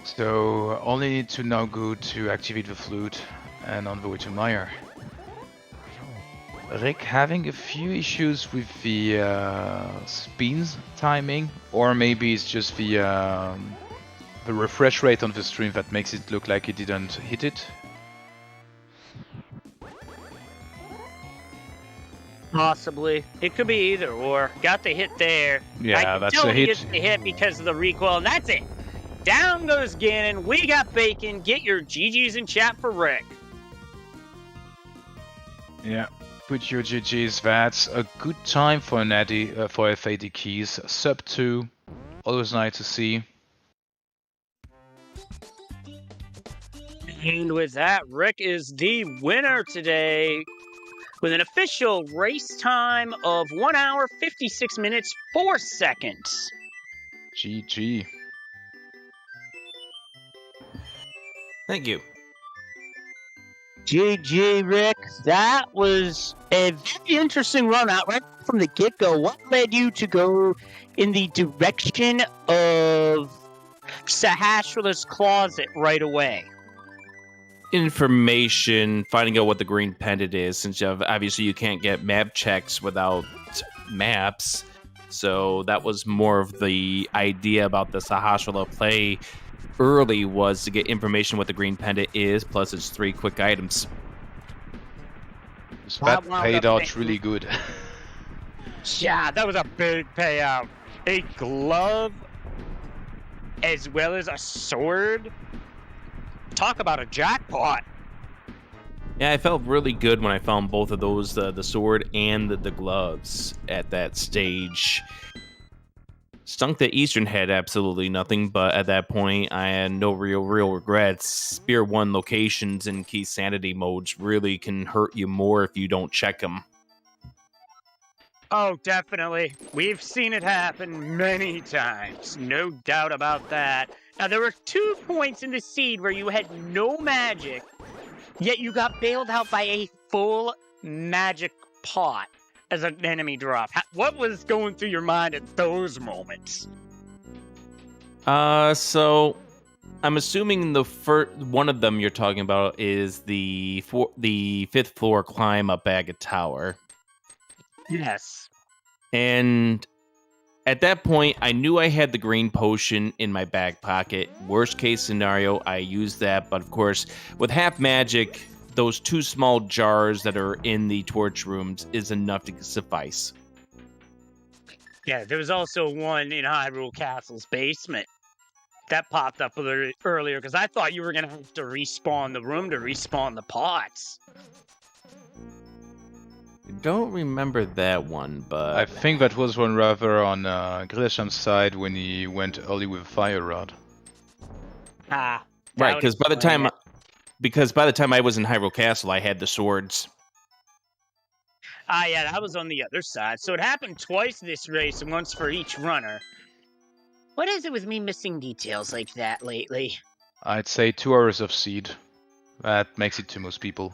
Speaker 3: So only need to now go to activate the flute and on the way to Maya. Rick having a few issues with the spins timing, or maybe it's just the refresh rate on the stream that makes it look like he didn't hit it.
Speaker 2: Possibly. It could be either or. Got the hit there.
Speaker 3: Yeah, that's a hit.
Speaker 2: Gets the hit because of the recoil, and that's it. Down goes Ganon. We got bacon. Get your GGs in chat for Rick.
Speaker 3: Yeah. Put your GGs, that's a good time for an for FADKeys. Sub 2, always nice to see.
Speaker 2: And with that, Rick is the winner today with an official race time of 1 hour, 56 minutes, 4 seconds.
Speaker 3: GG.
Speaker 5: Thank you.
Speaker 2: GG, Rick. That was a very interesting run out right from the get-go. What led you to go in the direction of Sahasrah's closet right away?
Speaker 5: Information, finding out what the green pendant is, since obviously you can't get map checks without maps. So that was more of the idea about the Sahasrah play early, was to get information what the green pendant is, plus it's 3 quick items.
Speaker 3: That paid out really good.
Speaker 2: Yeah, that was a big payout. A glove as well as a sword. Talk about a jackpot.
Speaker 5: Yeah, I felt really good when I found both of those, the sword and the gloves at that stage. Stunk the Eastern head absolutely nothing, but at that point I had no real regrets. Spear 1 locations in key sanity modes really can hurt you more if you don't check them.
Speaker 2: Oh, definitely. We've seen it happen many times. No doubt about that. Now, there were 2 points in the seed where you had no magic, yet you got bailed out by a full magic pot as an enemy drop. What was going through your mind at those moments?
Speaker 5: So I'm assuming the first one of them you're talking about is the 5th floor climb up Agate Tower.
Speaker 2: Yes.
Speaker 5: And at that point, I knew I had the green potion in my back pocket. Worst case scenario, I used that. But of course, with half magic, those 2 small jars that are in the torch rooms is enough to suffice.
Speaker 2: Yeah, there was also one in Hyrule Castle's basement that popped up a little earlier because I thought you were going to have to respawn the room to respawn the pots.
Speaker 5: I don't remember that one, but
Speaker 3: I think that was one rather on Gridasham's side when he went early with Fire Rod.
Speaker 2: Ah,
Speaker 5: right, because by the time I was in Hyrule Castle, I had the swords.
Speaker 2: Ah, yeah, that was on the other side. So it happened twice this race, and once for each runner. What is it with me missing details like that lately?
Speaker 3: I'd say 2 hours of seed. That makes it to most people.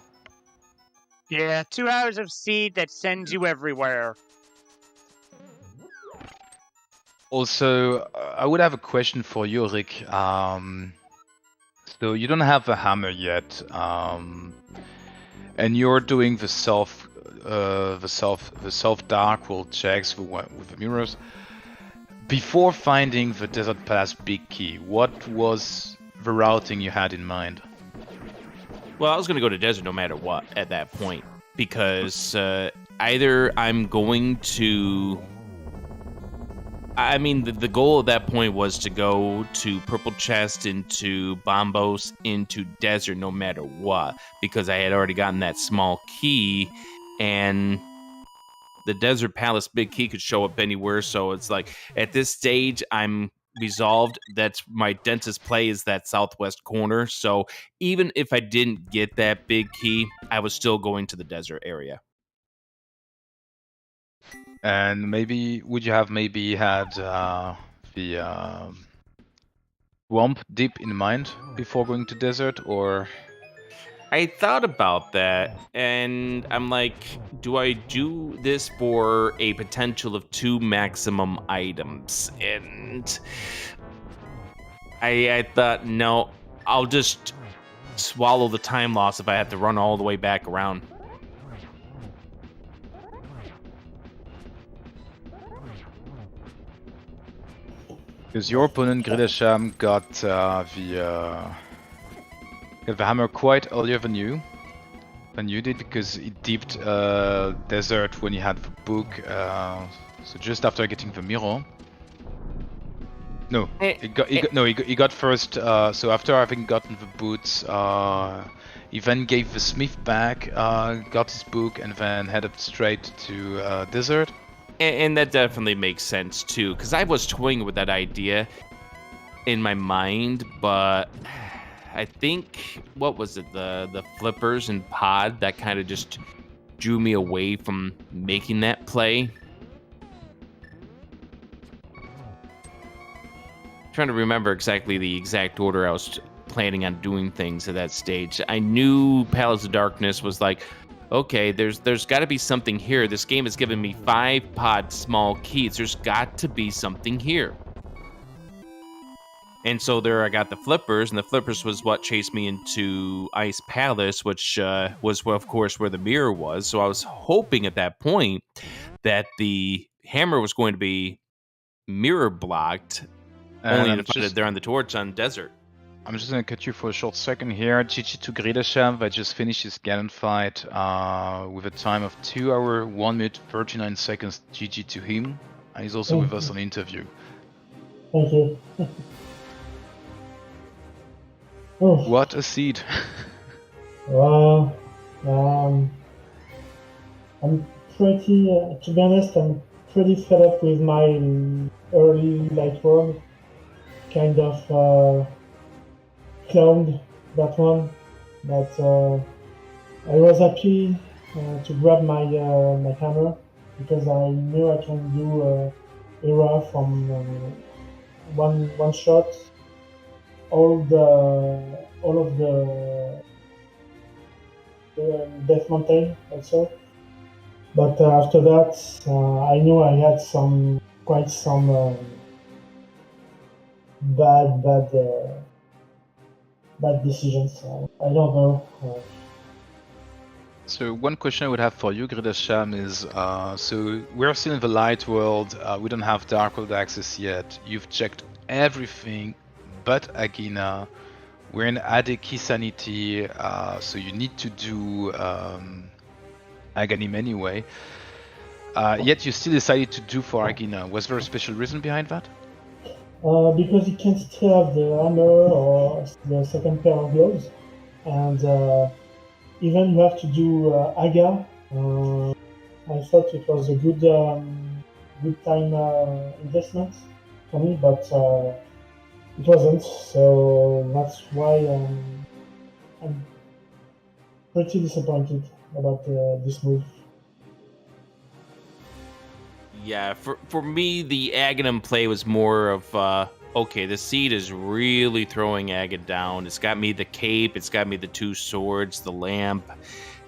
Speaker 2: Yeah, 2 hours of seed that sends you everywhere.
Speaker 3: Also, I would have a question for you, Rick. So you don't have a hammer yet, and you're doing the self dark world checks with the mirrors. Before finding the Desert Pass big key, what was the routing you had in mind?
Speaker 5: Well, I was going to go to desert no matter what at that point, because either I'm going to... I mean, the goal at that point was to go to Purple Chest, into Bombos, into Desert no matter what, because I had already gotten that small key, and the Desert Palace big key could show up anywhere, so it's like, at this stage, I'm resolved that my dentist play is that southwest corner, so even if I didn't get that big key, I was still going to the desert area.
Speaker 3: And maybe would you have had the swamp deep in mind before going to desert, or?
Speaker 5: I thought about that, and I'm like, do I do this for a potential of 2 maximum items? And I thought, no, I'll just swallow the time loss if I have to run all the way back around.
Speaker 3: Because your opponent, Gridasham, got the hammer quite earlier than you did, because he deeped desert when he had the book, so just after getting the mirror. No, he got first. So after having gotten the boots, he then gave the smith back, got his book, and then headed straight to desert.
Speaker 5: And that definitely makes sense too, because I was toying with that idea in my mind, but I think, what was it, the flippers and pod that kind of just drew me away from making that play. Trying to remember exactly the exact order I was planning on doing things at that stage. I knew Palace of Darkness was like, okay, there's got to be something here. This game has given me 5 pod small keys. There's got to be something here. And so there I got the flippers, and the flippers was what chased me into Ice Palace, which was, of course, where the mirror was. So I was hoping at that point that the hammer was going to be mirror blocked, only to find it there on the torch on desert.
Speaker 3: I'm just going to cut you for a short second here. GG to Gridasham, that just finished his Ganon fight with a time of 2 hours, 1 minute, 39 seconds. GG to him. And he's also with us on the interview.
Speaker 6: Thank you. Oh.
Speaker 3: What a seed.
Speaker 6: Well, I'm pretty, to be honest, I'm pretty fed up with my early light world. Kind of cloned that one, but I was happy to grab my my hammer because I knew I can do era from one shot. All of the Death Mountain also, but after that I knew I had quite some bad decisions. I don't know.
Speaker 3: So one question I would have for you, Gridasham, is so we're still in the light world. We don't have dark world access yet. You've checked everything but Agina. We're in ADKeys sanity, so you need to do Aghanim anyway. Yet you still decided to do for Agina. Was there a special reason behind that?
Speaker 6: Because you can still have the hammer or the second pair of gloves, and even you have to do Aga. I thought it was a good time investment for me, but it wasn't. So that's why I'm pretty disappointed about this move.
Speaker 5: Yeah, for me, the Aghanim play was more of, okay, the seed is really throwing Aga down. It's got me the cape, it's got me the 2 swords, the lamp,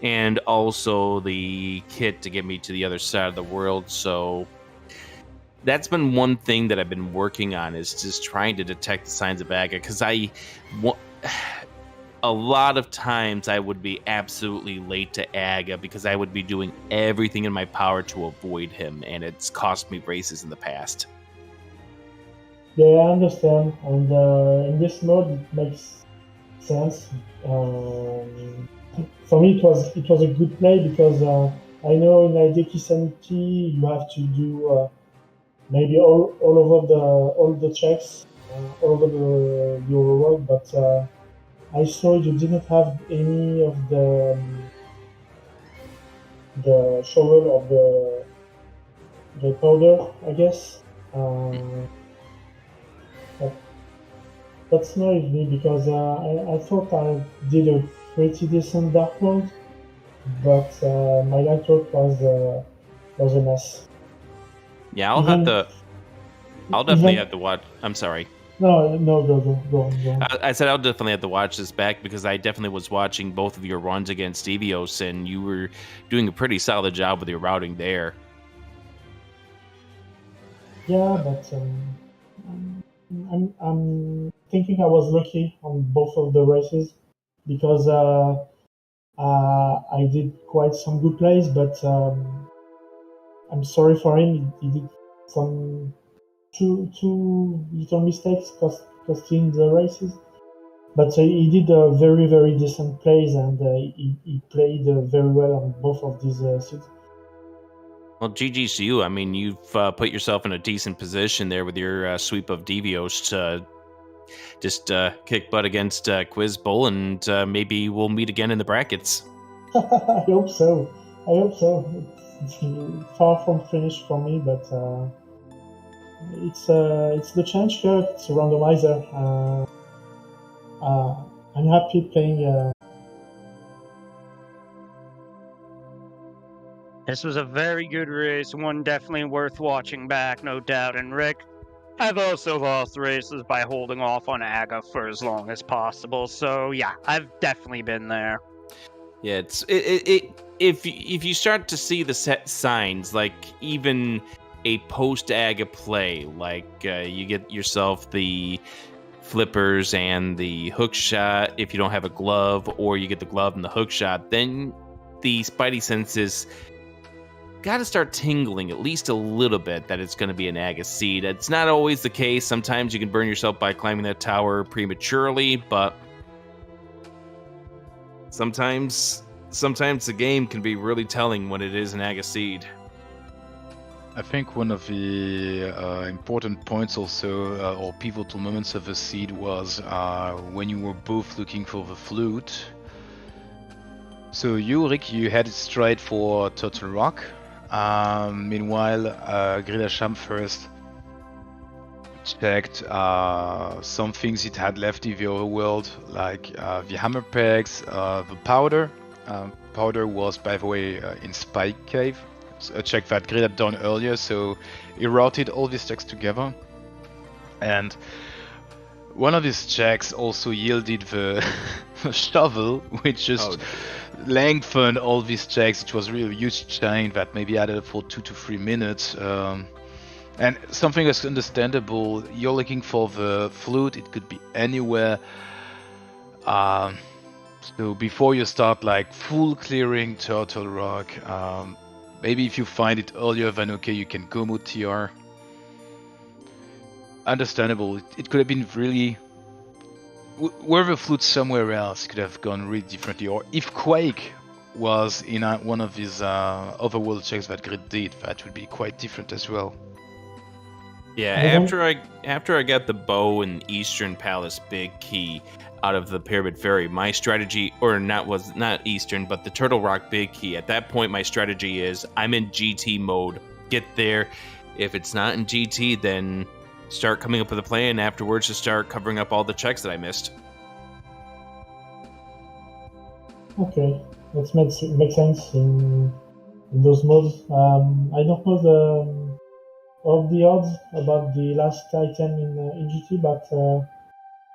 Speaker 5: and also the kit to get me to the other side of the world. So that's been one thing that I've been working on, is just trying to detect the signs of Aga, because a lot of times I would be absolutely late to Aga because I would be doing everything in my power to avoid him, and it's cost me races in the past.
Speaker 6: Yeah, I understand, and in this mode it makes sense. For me, it was a good play because I know in ALttPR Sanity you have to do maybe all the checks all over the overworld, but I saw you didn't have any of the shovel or the powder, I guess. That's annoyed me because I thought I did a pretty decent dark world, but my light world was a mess.
Speaker 5: Yeah, I'll definitely have to watch. I'm sorry.
Speaker 6: No, go on.
Speaker 5: I said I'll definitely have to watch this back because I definitely was watching both of your runs against Evios, and you were doing a pretty solid job with your routing there.
Speaker 6: Yeah, but I'm thinking I was lucky on both of the races because I did quite some good plays, but I'm sorry for him. He did some two little mistakes costing the races, but he did very, very decent plays, and he played very well on both of these suits.
Speaker 5: Well, GG's to you. I mean, you've put yourself in a decent position there with your sweep of Devios to just kick butt against Quizbull, and maybe we'll meet again in the brackets.
Speaker 6: I hope so. It's far from finished for me, but it's the Challenge Cup. It's a randomizer. I'm happy playing.
Speaker 2: This was a very good race, one definitely worth watching back, no doubt. And Rick, I've also lost races by holding off on Aga for as long as possible. So yeah, I've definitely been there.
Speaker 5: Yeah, if you start to see the set signs, like even a post-Aga play, like you get yourself the flippers and the hook shot if you don't have a glove, or you get the glove and the hook shot, then the spidey senses got to start tingling at least a little bit that it's going to be an Aga seed. It's not always the case. Sometimes you can burn yourself by climbing that tower prematurely, but sometimes the game can be really telling when it is an Aga seed.
Speaker 3: I think one of the important points also, or pivotal moments of the seed was when you were both looking for the flute. So you, Rick, you headed straight for Turtle Rock. Meanwhile, Gridasham first checked some things it had left in the overworld, like the hammer pegs, the powder. Powder was, by the way, in Spike Cave, a check that Grid had done earlier, so he routed all these checks together. And one of these checks also yielded the shovel, which just lengthened all these checks. It was really a huge chain that maybe added for 2 to 3 minutes. And something that's understandable, you're looking for the flute, it could be anywhere. So before you start like full clearing Turtle Rock, maybe if you find it earlier than okay, you can go mode TR. Understandable. It could have been really... Wherever Flute somewhere else could have gone really differently. Or if Quake was in one of these overworld checks that Grid did, that would be quite different as well.
Speaker 5: Yeah, after I got the bow and Eastern Palace big key out of the Pyramid Ferry, my strategy, or not Eastern, but the Turtle Rock big key. At that point, my strategy is I'm in GT mode. Get there. If it's not in GT, then start coming up with a plan afterwards to start covering up all the checks that I missed.
Speaker 6: Okay, that makes sense in those modes. I don't know all the odds about the last item in GT, but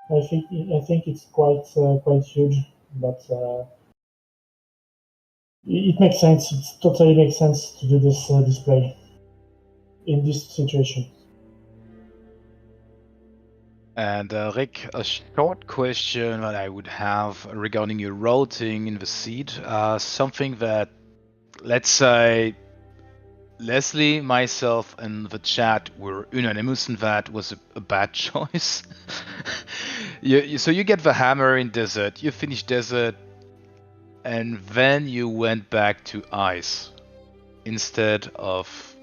Speaker 6: I think it's quite huge. But it makes sense. It totally makes sense to do this display in this situation.
Speaker 3: And Rick, a short question that I would have regarding your routing in the seed. Something that, let's say, Leslie, myself, and the chat were unanimous in that was a bad choice. So you get the hammer in desert, you finish desert, and then you went back to ice instead of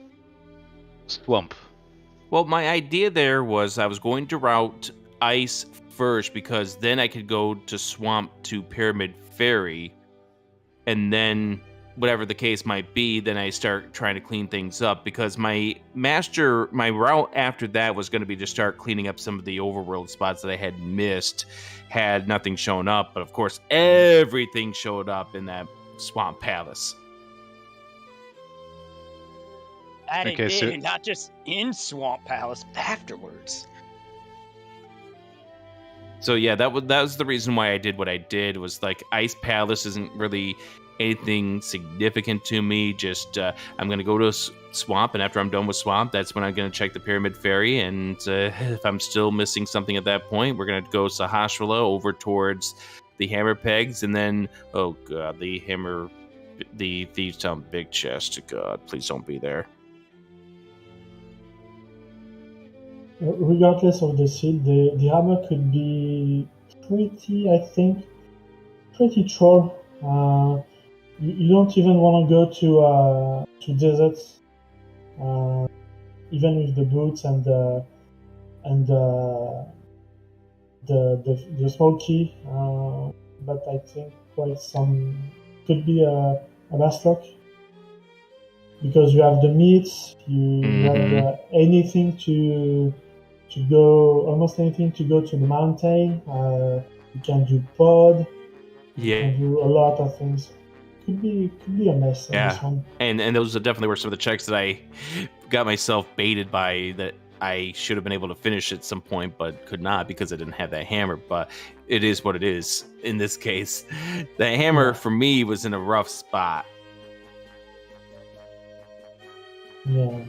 Speaker 3: swamp.
Speaker 5: Well, my idea there was I was going to route ice first because then I could go to swamp to Pyramid Ferry, and then whatever the case might be, then I start trying to clean things up because my route after that was going to be to start cleaning up some of the overworld spots that I had missed, had nothing shown up, but of course everything showed up in that swamp palace.
Speaker 2: And
Speaker 3: Okay,
Speaker 2: it did,
Speaker 3: so-
Speaker 2: not just in Swamp Palace, but afterwards.
Speaker 5: So yeah, that was the reason why I did what I did. Was like Ice Palace isn't really anything significant to me. Just I'm gonna go to Swamp, and after I'm done with Swamp, that's when I'm gonna check the Pyramid Ferry. And if I'm still missing something at that point, we're gonna go Sahasrahla over towards the Hammer Pegs, and then oh god, the Thieves Town Big Chest. God, please don't be there.
Speaker 6: Regardless of the seed, the hammer could be pretty, I think, pretty troll. You don't even want to go to deserts, even with the boots and the small key. But I think quite some could be a last lock. Because you have the meats, you have anything to go, almost anything to go to the mountain. You can do pod. You can do a lot of things. Could be a mess on this one.
Speaker 5: And those definitely were some of the checks that I got myself baited by, that I should have been able to finish at some point, but could not because I didn't have that hammer. But it is what it is in this case. The hammer for me was in a rough spot.
Speaker 6: Yeah.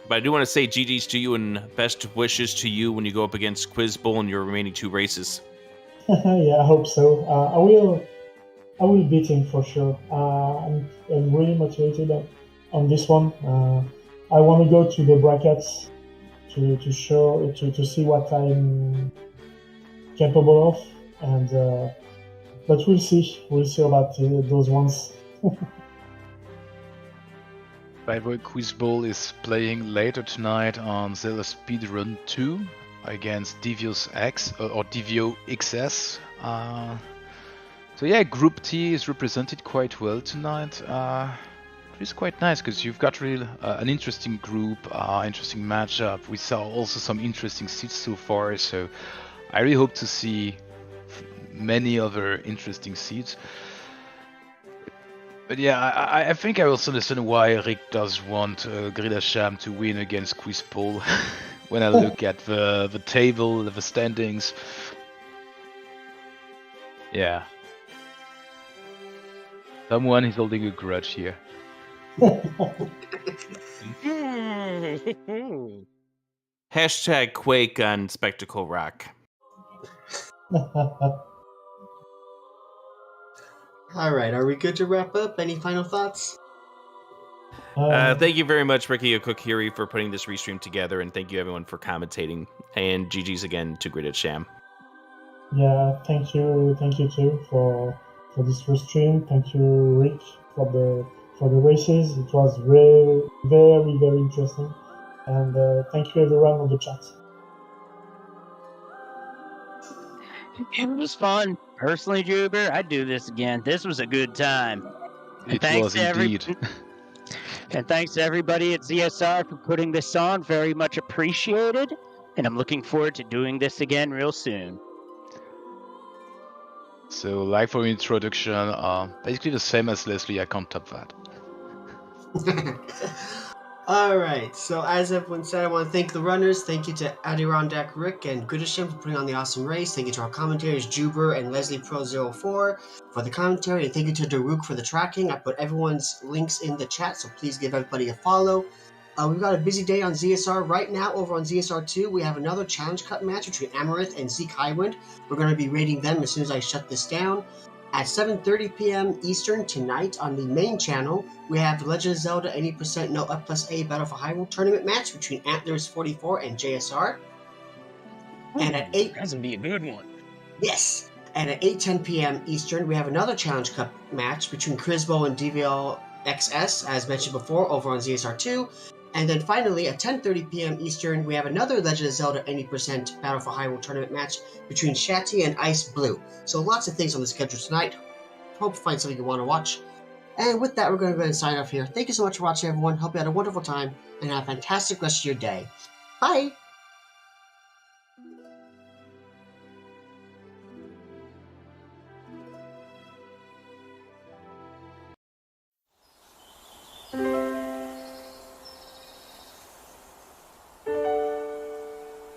Speaker 5: But I do want to say GG's to you and best wishes to you when you go up against Quiz Bowl in your remaining 2 races.
Speaker 6: Yeah, I hope so. I will beat him for sure. I'm really motivated on this one. I want to go to the brackets to see what I'm capable of, and but we'll see. We'll see about those ones.
Speaker 3: By the way, Quiz Bowl is playing later tonight on ZeldaSpeedRun 2 against Devious X or Devio XS. So yeah, Group T is represented quite well tonight. It's quite nice because you've got really an interesting group, interesting matchup. We saw also some interesting seeds so far, so I really hope to see many other interesting seeds. But yeah, I think I also understand why Rick does want Gridasham to win against Quiz Bowl when I look at the table, the standings. Yeah. Someone is holding a grudge here.
Speaker 5: Hashtag Quake on Spectacle Rock.
Speaker 1: All right, are we good to wrap up? Any final thoughts?
Speaker 5: Thank you very much, Ricky Okokiri, for putting this restream together, and thank you everyone for commentating. And GG's again to gridasham.
Speaker 6: Yeah, thank you too for this first stream. Thank you, Rick, for the races. It was very, very, very interesting. And thank you everyone on the chat.
Speaker 2: It was fun. Personally, Juber, I'd do this again. This was a good time.
Speaker 3: It was indeed.
Speaker 2: And thanks to everybody at ZSR for putting this on. Very much appreciated. And I'm looking forward to doing this again real soon.
Speaker 3: So, like for introduction, basically the same as Leslie. I can't top that.
Speaker 1: Alright, so as everyone said, I want to thank the runners. Thank you to adirondackrick and gridasham for putting on the awesome race. Thank you to our commentators, Juber and Leslie Pro04 for the commentary. And thank you to Daruk for the tracking. I put everyone's links in the chat, so please give everybody a follow. We've got a busy day on ZSR right now. Over on ZSR2, we have another Challenge Cup match between Amaranth and Zeke Highwind. We're going to be rating them as soon as I shut this down. At 7:30 p.m. Eastern tonight on the main channel, we have the Legend of Zelda 80% No Up Plus A Battle for Hyrule tournament match between Antlers 44 and JSR. And at 8...
Speaker 2: That's going to be a good one.
Speaker 1: Yes! And at 8:10 p.m. Eastern, we have another Challenge Cup match between Crisbo and DVL XS, as mentioned before, over on ZSR2. And then finally, at 10:30 p.m. Eastern, we have another Legend of Zelda 80% Battle for Hyrule tournament match between Shatty and Ice Blue. So lots of things on the schedule tonight. Hope you find something you want to watch. And with that, we're going to go ahead and sign off here. Thank you so much for watching, everyone. Hope you had a wonderful time and have a fantastic rest of your day. Bye!